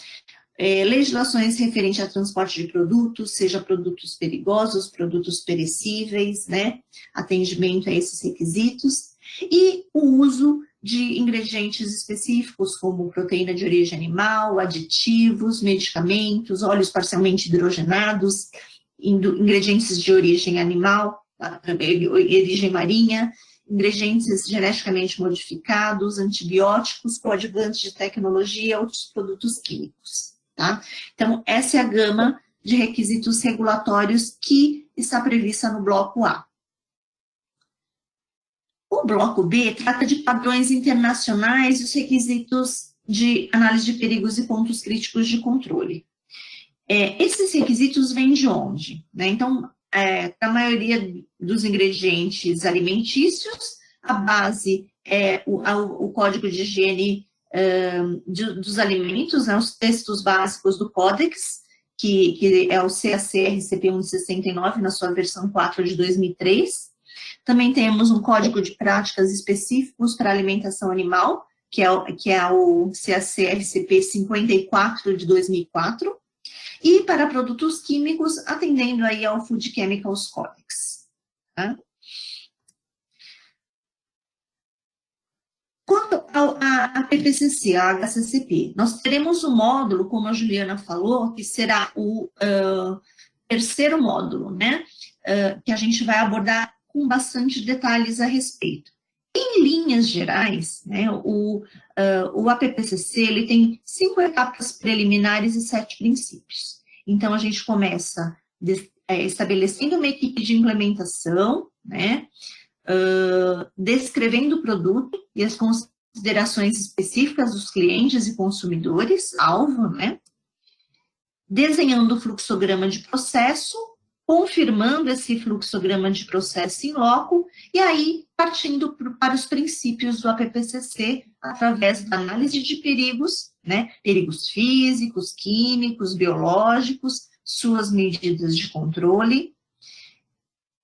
legislações referentes a transporte de produtos, seja produtos perigosos, produtos perecíveis, né, atendimento a esses requisitos, e o uso de ingredientes específicos, como proteína de origem animal, aditivos, medicamentos, óleos parcialmente hidrogenados, ingredientes de origem animal, origem marinha, ingredientes geneticamente modificados, antibióticos, coadjuvantes de tecnologia e outros produtos químicos, tá? Então, essa é a gama de requisitos regulatórios que está prevista no bloco A. O bloco B trata de padrões internacionais e os requisitos de análise de perigos e pontos críticos de controle. Esses requisitos vêm de onde? Né? Então, a maioria dos ingredientes alimentícios, a base é o código de higiene dos alimentos, né? Os textos básicos do Códex, que é o CAC-RCP 169, na sua versão 4 de 2003. Também temos um código de práticas específicos para alimentação animal, que é o CAC-RCP 54 de 2004, e para produtos químicos, atendendo aí ao Food Chemicals Codex. Tá? Quanto à PPCC, a HCCP, nós teremos um módulo, como a Juliana falou, que será o terceiro módulo, né, que a gente vai abordar com bastante detalhes a respeito. Em linhas gerais, né, o APPCC ele tem 5 etapas preliminares e 7 princípios. Então, a gente começa estabelecendo uma equipe de implementação, né, descrevendo o produto e as considerações específicas dos clientes e consumidores, alvo, né, desenhando o fluxograma de processo, confirmando esse fluxograma de processo em loco, e aí partindo para os princípios do APPCC, através da análise de perigos, né, perigos físicos, químicos, biológicos, suas medidas de controle,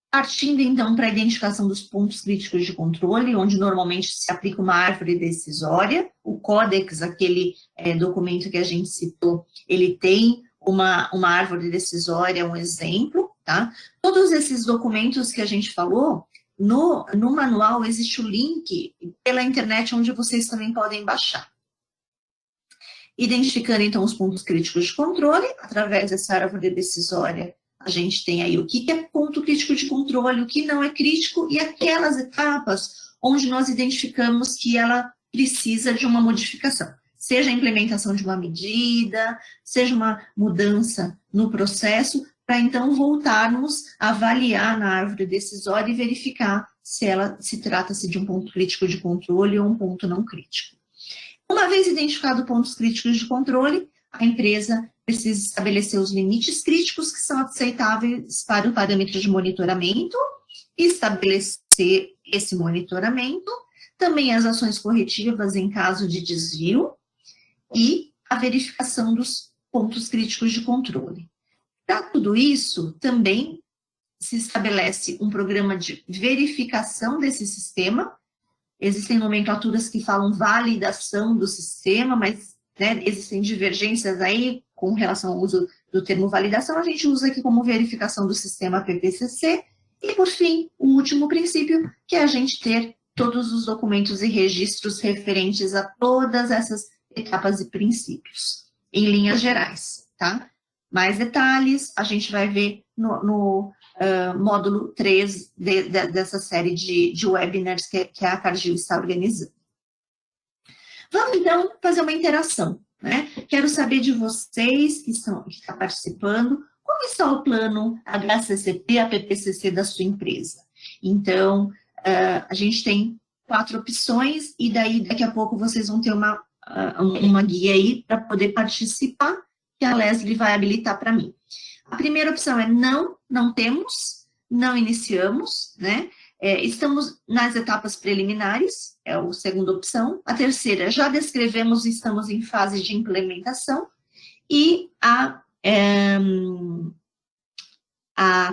partindo então para a identificação dos pontos críticos de controle, onde normalmente se aplica uma árvore decisória, o Códex, aquele documento que a gente citou, ele tem uma árvore decisória, um exemplo, tá? Todos esses documentos que a gente falou, no manual existe o link pela internet, onde vocês também podem baixar. Identificando, então, os pontos críticos de controle, através dessa árvore decisória, a gente tem aí o que é ponto crítico de controle, o que não é crítico, e aquelas etapas onde nós identificamos que ela precisa de uma modificação. Seja a implementação de uma medida, seja uma mudança no processo, para então voltarmos a avaliar na árvore decisória e verificar se trata-se de um ponto crítico de controle ou um ponto não crítico. Uma vez identificado pontos críticos de controle, a empresa precisa estabelecer os limites críticos que são aceitáveis para o parâmetro de monitoramento, estabelecer esse monitoramento, também as ações corretivas em caso de desvio e a verificação dos pontos críticos de controle. Para tudo isso, também se estabelece um programa de verificação desse sistema. Existem nomenclaturas que falam validação do sistema, mas né, existem divergências aí com relação ao uso do termo validação. A gente usa aqui como verificação do sistema PPCC. E, por fim, o último princípio, que é a gente ter todos os documentos e registros referentes a todas essas etapas e princípios, em linhas gerais, tá? Mais detalhes, a gente vai ver no módulo 3 dessa série de webinars que a Cargill está organizando. Vamos, então, fazer uma interação, né? Quero saber de vocês que estão participando, como está o plano HCCP, APPCC da sua empresa. Então, a gente tem 4 opções, e daí, daqui a pouco, vocês vão ter uma guia aí para poder participar, que a Leslie vai habilitar para mim. A primeira opção é não temos, não iniciamos, né? Estamos nas etapas preliminares, é a segunda opção. A terceira, já descrevemos e estamos em fase de implementação. E a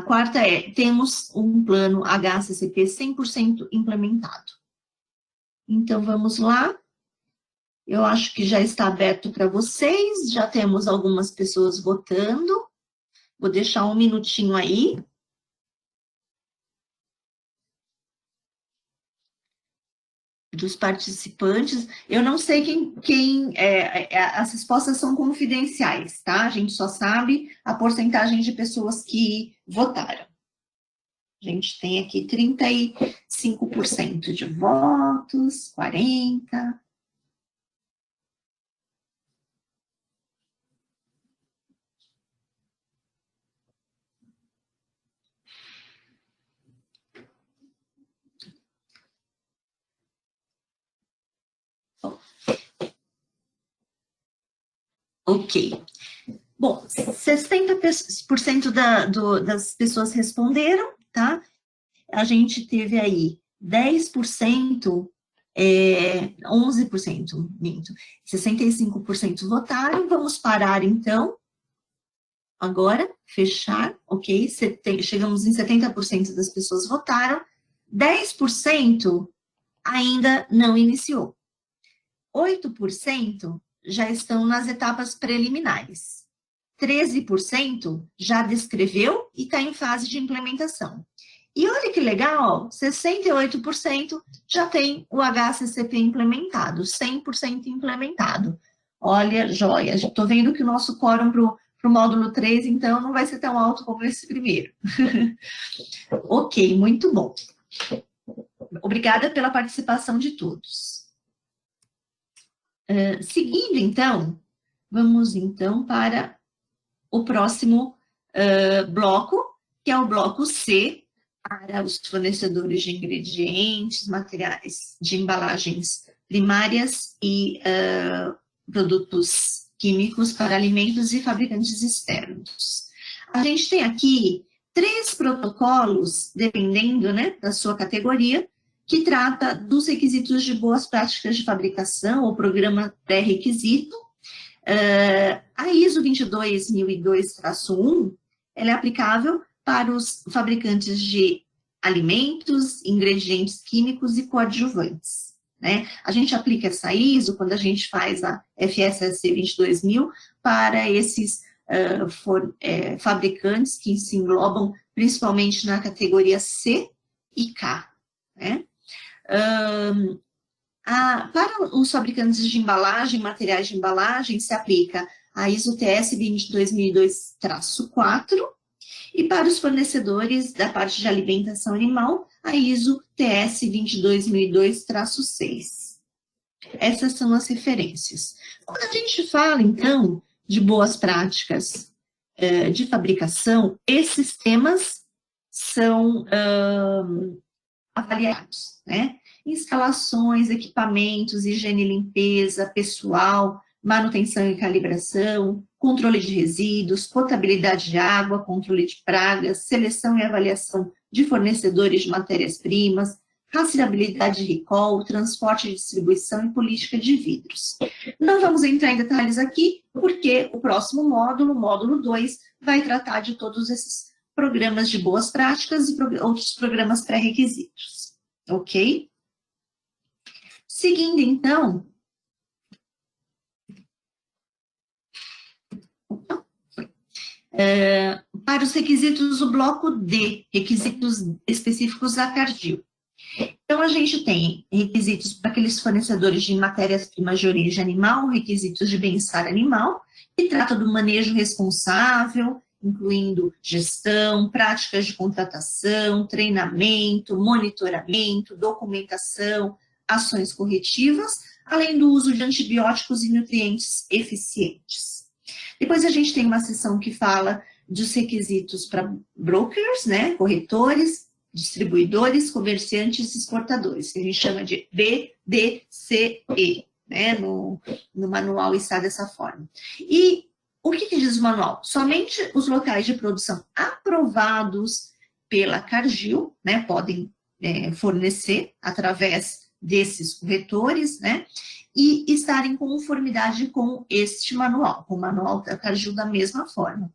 quarta temos um plano HCCP 100% implementado. Então, vamos lá. Eu acho que já está aberto para vocês, já temos algumas pessoas votando. Vou deixar um minutinho aí. Dos participantes, eu não sei as respostas são confidenciais, tá? A gente só sabe a porcentagem de pessoas que votaram. A gente tem aqui 35% de votos, 40%. Ok. Bom, 60% das pessoas responderam, tá? A gente teve aí 10%, 11%, minto, 65% votaram. Vamos parar, então. Agora, fechar, ok? Chegamos em 70% das pessoas votaram. 10% ainda não iniciou. 8% já estão nas etapas preliminares. 13% já descreveu e está em fase de implementação. E olha que legal, 68% já tem o HCCP implementado, 100% implementado. Olha, joia, estou vendo que o nosso quórum para o módulo 3, então, não vai ser tão alto como esse primeiro. Ok, muito bom. Obrigada pela participação de todos. Seguindo, então, vamos, então, para o próximo bloco, que é o bloco C, para os fornecedores de ingredientes, materiais de embalagens primárias e produtos químicos para alimentos e fabricantes externos. A gente tem aqui 3 protocolos, dependendo, né, da sua categoria, que trata dos requisitos de boas práticas de fabricação, ou programa pré-requisito. A ISO 22002-1, ela é aplicável para os fabricantes de alimentos, ingredientes químicos e coadjuvantes, né? A gente aplica essa ISO quando a gente faz a FSSC 22000 para esses fabricantes que se englobam principalmente na categoria C e K, né? Para os fabricantes de embalagem, materiais de embalagem, se aplica a ISO TS 22002-4, e para os fornecedores da parte de alimentação animal, a ISO TS 22002-6. Essas são as referências. Quando a gente fala, então, de boas práticas de fabricação, esses temas são avaliados, né? Instalações, equipamentos, higiene e limpeza, pessoal, manutenção e calibração, controle de resíduos, potabilidade de água, controle de pragas, seleção e avaliação de fornecedores de matérias-primas, rastreabilidade de recall, transporte e distribuição e política de vidros. Não vamos entrar em detalhes aqui, porque o próximo módulo, o módulo 2, vai tratar de todos esses programas de boas práticas e outros programas pré-requisitos. Ok? Seguindo, então, para os requisitos do bloco D, requisitos específicos da Cargill. Então, a gente tem requisitos para aqueles fornecedores de matérias-primas de origem animal, requisitos de bem-estar animal, que trata do manejo responsável, incluindo gestão, práticas de contratação, treinamento, monitoramento, documentação, ações corretivas, além do uso de antibióticos e nutrientes eficientes. Depois a gente tem uma seção que fala dos requisitos para brokers, né, corretores, distribuidores, comerciantes e exportadores, que a gente chama de BDCE, né, no manual está dessa forma. E o que diz o manual? Somente os locais de produção aprovados pela Cargill, né, podem fornecer através desses corretores, né, e estar em conformidade com este manual, com o manual da Cargill da mesma forma.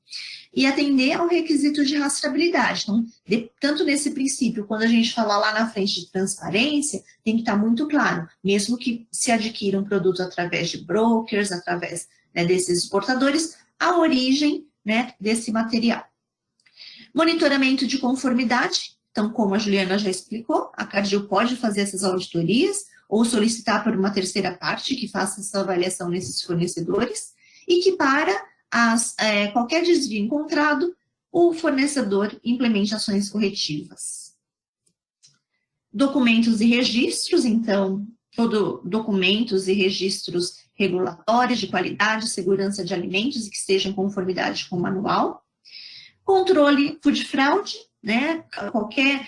E atender ao requisito de rastreabilidade. Então, tanto nesse princípio, quando a gente falar lá na frente de transparência, tem que estar muito claro, mesmo que se adquira um produto através de brokers, através, né, desses exportadores, a origem, né, desse material. Monitoramento de conformidade. Então, como a Juliana já explicou, a Cargill pode fazer essas auditorias ou solicitar por uma terceira parte que faça essa avaliação nesses fornecedores e que para qualquer desvio encontrado, o fornecedor implemente ações corretivas. Documentos e registros, então, documentos e registros regulatórios de qualidade e segurança de alimentos e que estejam em conformidade com o manual. Controle food fraud, né, qualquer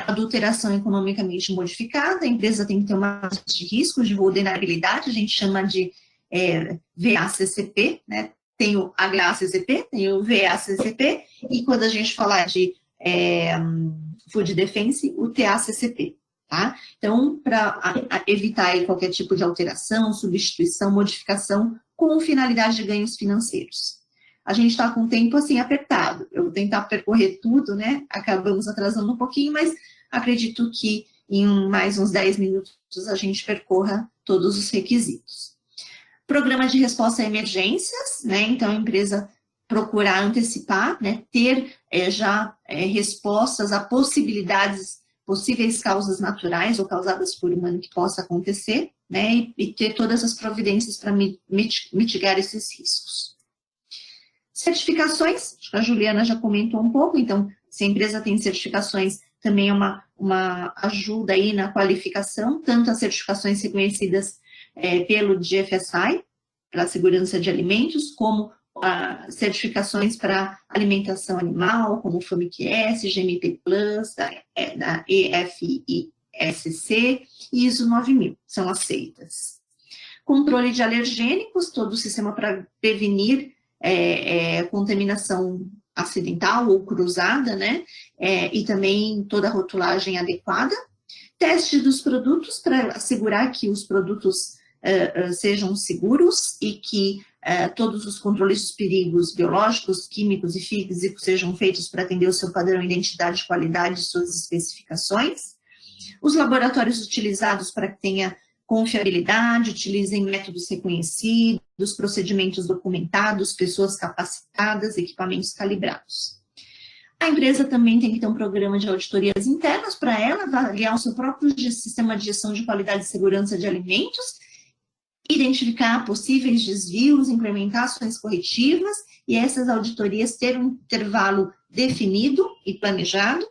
adulteração economicamente modificada, a empresa tem que ter uma análise de risco de vulnerabilidade, a gente chama de VACCP, né, tem o HACCP, tem o VACCP, e quando a gente falar de Food Defense, o TACCP, tá? Então, para evitar aí qualquer tipo de alteração, substituição, modificação, com finalidade de ganhos financeiros. A gente está com o tempo assim apertado, eu vou tentar percorrer tudo, né? Acabamos atrasando um pouquinho, mas acredito que em mais uns 10 minutos a gente percorra todos os requisitos. Programa de resposta a emergências, né? Então a empresa procurar antecipar, né? Ter já respostas a possíveis causas naturais ou causadas por humano que possa acontecer, né? E ter todas as providências para mitigar esses riscos. Certificações, a Juliana já comentou um pouco, então, se a empresa tem certificações, também é uma ajuda aí na qualificação, tanto as certificações reconhecidas pelo GFSI, para a segurança de alimentos, como certificações para alimentação animal, como o FAMIQ-S, GMP+, da EFISC e ISO 9000, são aceitas. Controle de alergênicos, todo o sistema para prevenir contaminação acidental ou cruzada, né? E também toda a rotulagem adequada. Teste dos produtos para assegurar que os produtos sejam seguros e que todos os controles dos perigos biológicos, químicos e físicos sejam feitos para atender o seu padrão de identidade, qualidade e suas especificações. Os laboratórios utilizados para que tenha confiabilidade, utilizem métodos reconhecidos, procedimentos documentados, pessoas capacitadas, equipamentos calibrados. A empresa também tem que ter um programa de auditorias internas para ela avaliar o seu próprio sistema de gestão de qualidade e segurança de alimentos, identificar possíveis desvios, implementar ações corretivas e essas auditorias ter um intervalo definido e planejado.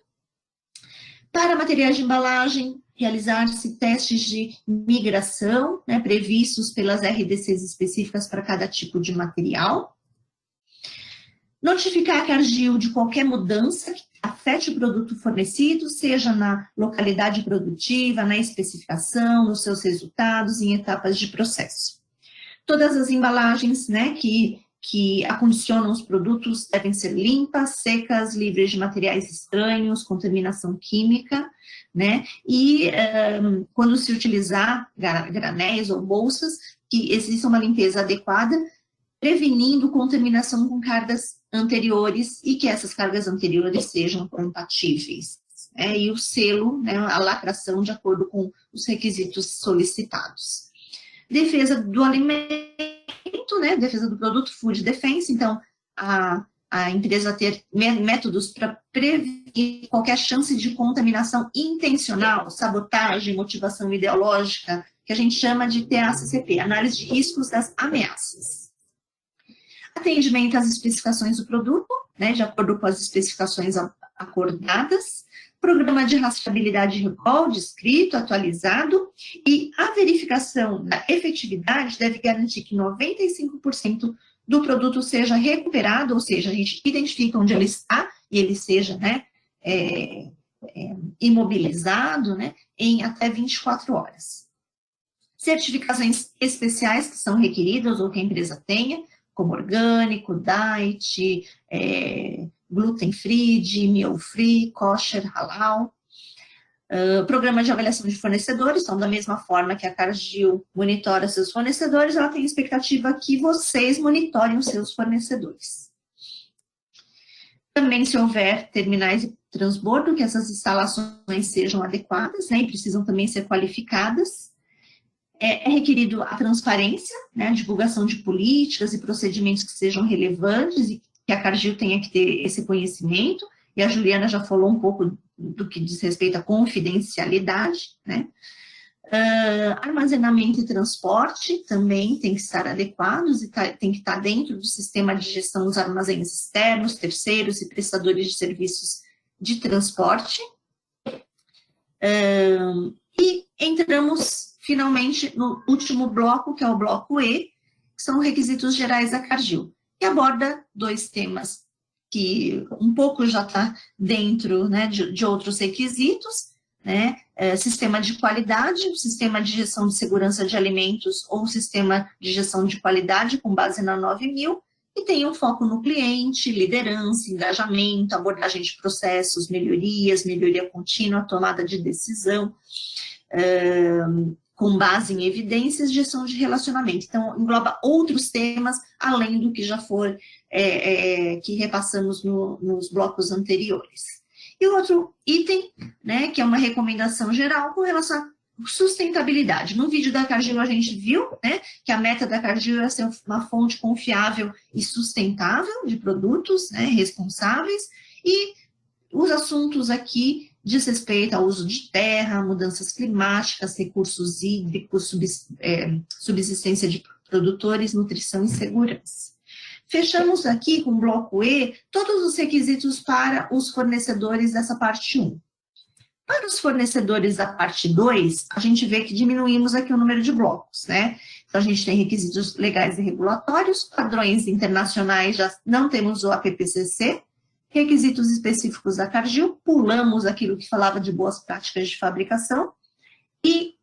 Para materiais de embalagem, realizar-se testes de migração, né, previstos pelas RDCs específicas para cada tipo de material. Notificar a Cargill de qualquer mudança que afete o produto fornecido, seja na localidade produtiva, na especificação, nos seus resultados, em etapas de processo. Todas as embalagens, né, que acondicionam os produtos devem ser limpas, secas, livres de materiais estranhos, contaminação química, né? E quando se utilizar granéis ou bolsas, que exista uma limpeza adequada, prevenindo contaminação com cargas anteriores e que essas cargas anteriores sejam compatíveis. E o selo, né, a lacração de acordo com os requisitos solicitados. Defesa do alimento, né, defesa do produto, food defense, então a empresa ter métodos para prevenir qualquer chance de contaminação intencional, sabotagem, motivação ideológica, que a gente chama de TACCP, análise de riscos das ameaças. Atendimento às especificações do produto, né, de acordo com as especificações acordadas, programa de rastreabilidade recall descrito, atualizado, e a verificação da efetividade deve garantir que 95% do produto seja recuperado, ou seja, a gente identifica onde ele está e ele seja, né, imobilizado, né, em até 24 horas. Certificações especiais que são requeridas ou que a empresa tenha, como orgânico, diet, gluten free, meal free, kosher, halal. Programa de avaliação de fornecedores, então, da mesma forma que a Cargill monitora seus fornecedores, ela tem expectativa que vocês monitorem os seus fornecedores. Também, se houver terminais de transbordo, que essas instalações sejam adequadas, né, e precisam também ser qualificadas. É requerido a transparência, né, a divulgação de políticas e procedimentos que sejam relevantes e que a Cargill tenha que ter esse conhecimento, e a Juliana já falou um pouco do que diz respeito à confidencialidade, né. Armazenamento e transporte também tem que estar adequados e tem que estar dentro do sistema de gestão dos armazéns externos, terceiros e prestadores de serviços de transporte. E entramos finalmente no último bloco, que é o bloco E, que são requisitos gerais da Cargill, que aborda dois temas que um pouco já está dentro, né, de outros requisitos, né, sistema de qualidade, sistema de gestão de segurança de alimentos ou sistema de gestão de qualidade com base na 9000, e tem um foco no cliente, liderança, engajamento, abordagem de processos, melhoria contínua, tomada de decisão, com base em evidências, gestão de relacionamento. Então, engloba outros temas, além do que já for, que repassamos nos blocos anteriores. E o outro item, né, que é uma recomendação geral com relação à sustentabilidade. No vídeo da Cargill a gente viu, né, que a meta da Cargill é ser uma fonte confiável e sustentável de produtos, né, responsáveis, e os assuntos aqui diz respeito ao uso de terra, mudanças climáticas, recursos hídricos, subsistência de produtores, nutrição e segurança. Fechamos aqui com o bloco E todos os requisitos para os fornecedores dessa parte 1. Para os fornecedores da parte 2, a gente vê que diminuímos aqui o número de blocos, né? Então, a gente tem requisitos legais e regulatórios, padrões internacionais, já não temos o APPCC, requisitos específicos da Cargill, pulamos aquilo que falava de boas práticas de fabricação, e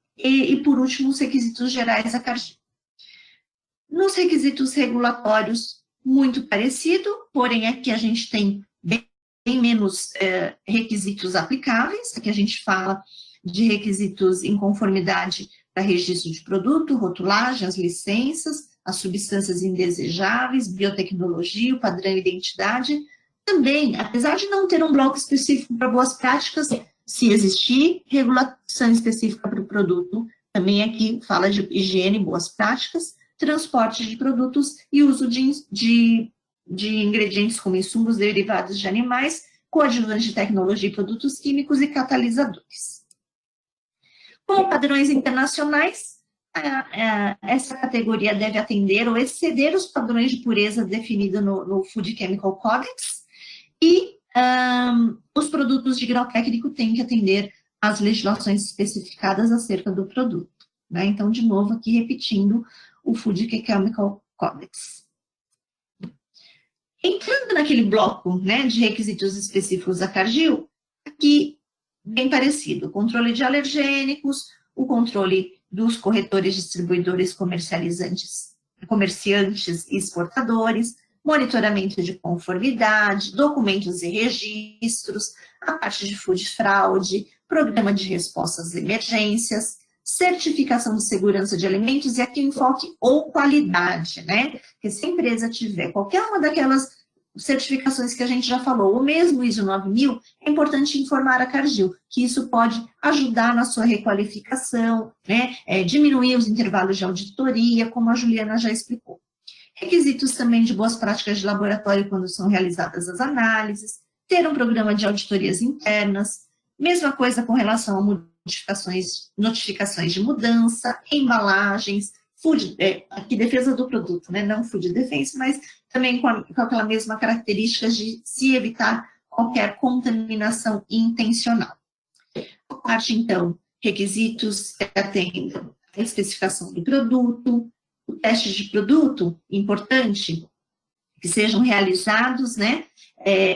por último, os requisitos gerais da Cargill. Nos requisitos regulatórios, muito parecido, porém aqui a gente tem bem menos requisitos aplicáveis. Aqui a gente fala de requisitos em conformidade para registro de produto, rotulagem, as licenças, as substâncias indesejáveis, biotecnologia, o padrão identidade. Também, apesar de não ter um bloco específico para boas práticas, se existir regulação específica para o produto, também aqui fala de higiene, boas práticas, transporte de produtos e uso de ingredientes como insumos derivados de animais, coadjuvantes de tecnologia e produtos químicos e catalisadores. Como padrões internacionais, essa categoria deve atender ou exceder os padrões de pureza definidos no Food Chemical Codex, e os produtos de grau técnico têm que atender às legislações especificadas acerca do produto, né? Então, de novo, aqui repetindo o Food Chemical Codex. Entrando naquele bloco, né, de requisitos específicos da Cargill, aqui bem parecido, controle de alergênicos, o controle dos corretores, distribuidores, comerciantes e exportadores, monitoramento de conformidade, documentos e registros, a parte de food fraude, programa de respostas às emergências, certificação de segurança de alimentos, e aqui o enfoque ou qualidade, né? Porque se a empresa tiver qualquer uma daquelas certificações que a gente já falou, ou mesmo ISO 9000, é importante informar a Cargill que isso pode ajudar na sua requalificação, né? Diminuir os intervalos de auditoria, como a Juliana já explicou. Requisitos também de boas práticas de laboratório quando são realizadas as análises, ter um programa de auditorias internas, mesma coisa com relação a notificações de mudança, embalagens, aqui defesa do produto, né? Não food defense, mas também com aquela mesma característica de se evitar qualquer contaminação intencional. A parte, então, requisitos que atendam a especificação do produto, o teste de produto, importante, que sejam realizados, né,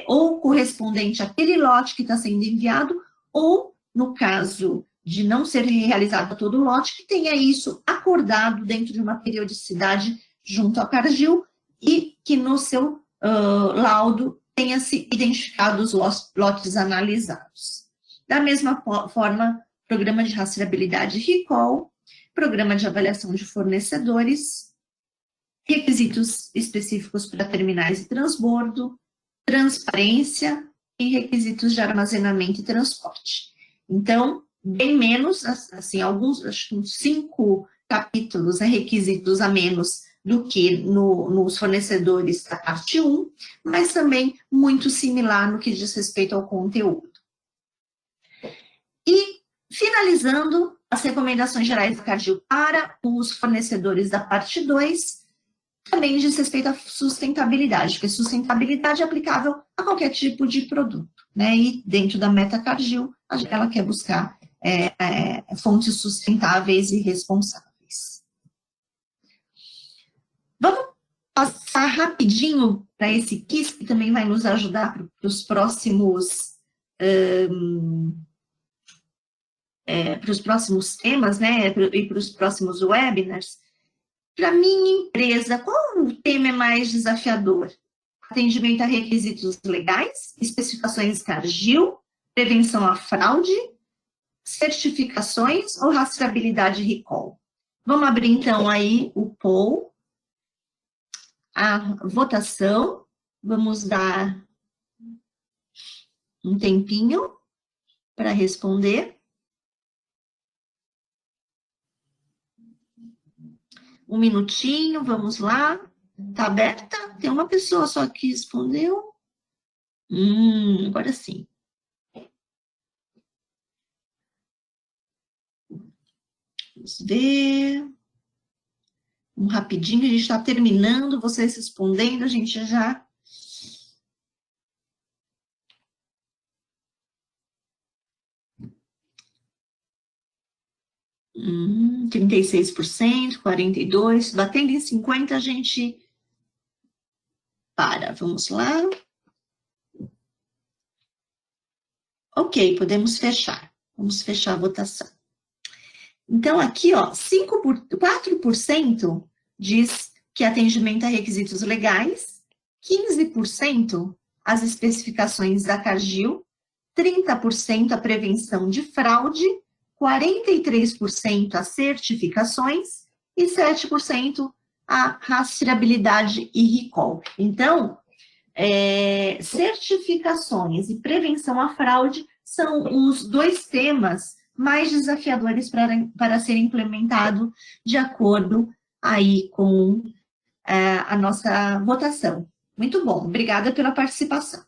ou correspondente àquele lote que está sendo enviado, ou, no caso de não ser realizado todo o lote, que tenha isso acordado dentro de uma periodicidade junto ao CARGIL e que no seu laudo tenha-se identificado os lotes analisados. Da mesma forma, programa de rastreabilidade recall, programa de avaliação de fornecedores, requisitos específicos para terminais de transbordo, transparência e requisitos de armazenamento e transporte. Então, bem menos, assim, acho que uns 5 capítulos, requisitos a menos do que nos fornecedores da parte 1, mas também muito similar no que diz respeito ao conteúdo. E, finalizando, as recomendações gerais do CARGIL para os fornecedores da parte 2, também diz respeito à sustentabilidade, porque sustentabilidade é aplicável a qualquer tipo de produto, né? E dentro da meta CARGIL, ela quer buscar fontes sustentáveis e responsáveis. Vamos passar rapidinho para esse quiz, que também vai nos ajudar para os próximos temas, né? E para os próximos webinars. Para minha empresa, qual o tema é mais desafiador? Atendimento a requisitos legais, especificações CARGIL, prevenção à fraude, certificações ou rastreabilidade recall? Vamos abrir, então, aí o poll, a votação. Vamos dar um tempinho para responder. Um minutinho, vamos lá. Está aberta? Tem uma pessoa só que respondeu. Agora sim. Vamos ver. Rapidinho, a gente está terminando, vocês respondendo, a gente já... 36%, 42%, batendo em 50%, a gente para. Vamos lá. Ok, podemos fechar. Vamos fechar a votação. Então, aqui, ó, 4% diz que atendimento a requisitos legais, 15% as especificações da CARGIL, 30% a prevenção de fraude, 43% as certificações e 7% a rastreabilidade e recall. Então, certificações e prevenção à fraude são os 2 temas mais desafiadores para ser implementado de acordo aí com a nossa votação. Muito bom, obrigada pela participação.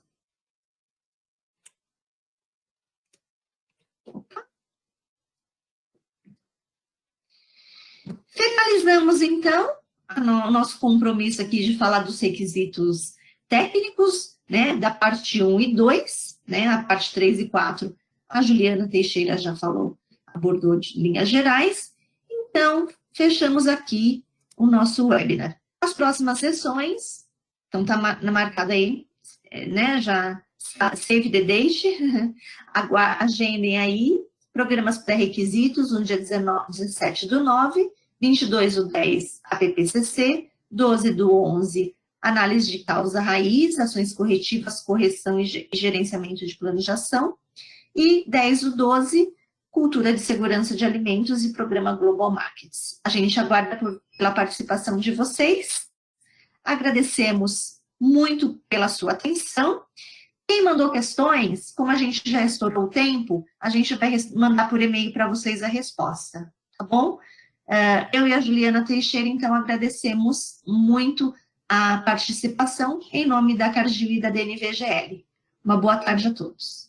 Finalizamos, então, o nosso compromisso aqui de falar dos requisitos técnicos, né, da parte 1 e 2, né, a parte 3 e 4, a Juliana Teixeira já falou, abordou de linhas gerais. Então, fechamos aqui o nosso webinar. As próximas sessões, então está marcada aí, né, já save the date, agendem aí, programas pré-requisitos, no dia 17/9, 22/10, APPCC, 12/11, análise de causa raiz, ações corretivas, correção e gerenciamento de plano de ação, e 10/12, cultura de segurança de alimentos e programa Global Markets. A gente aguarda pela participação de vocês, agradecemos muito pela sua atenção. Quem mandou questões, como a gente já estourou o tempo, a gente vai mandar por e-mail para vocês a resposta, tá bom? Eu e a Juliana Teixeira, então, agradecemos muito a participação em nome da CARGIL e da DNVGL. Uma boa tarde a todos.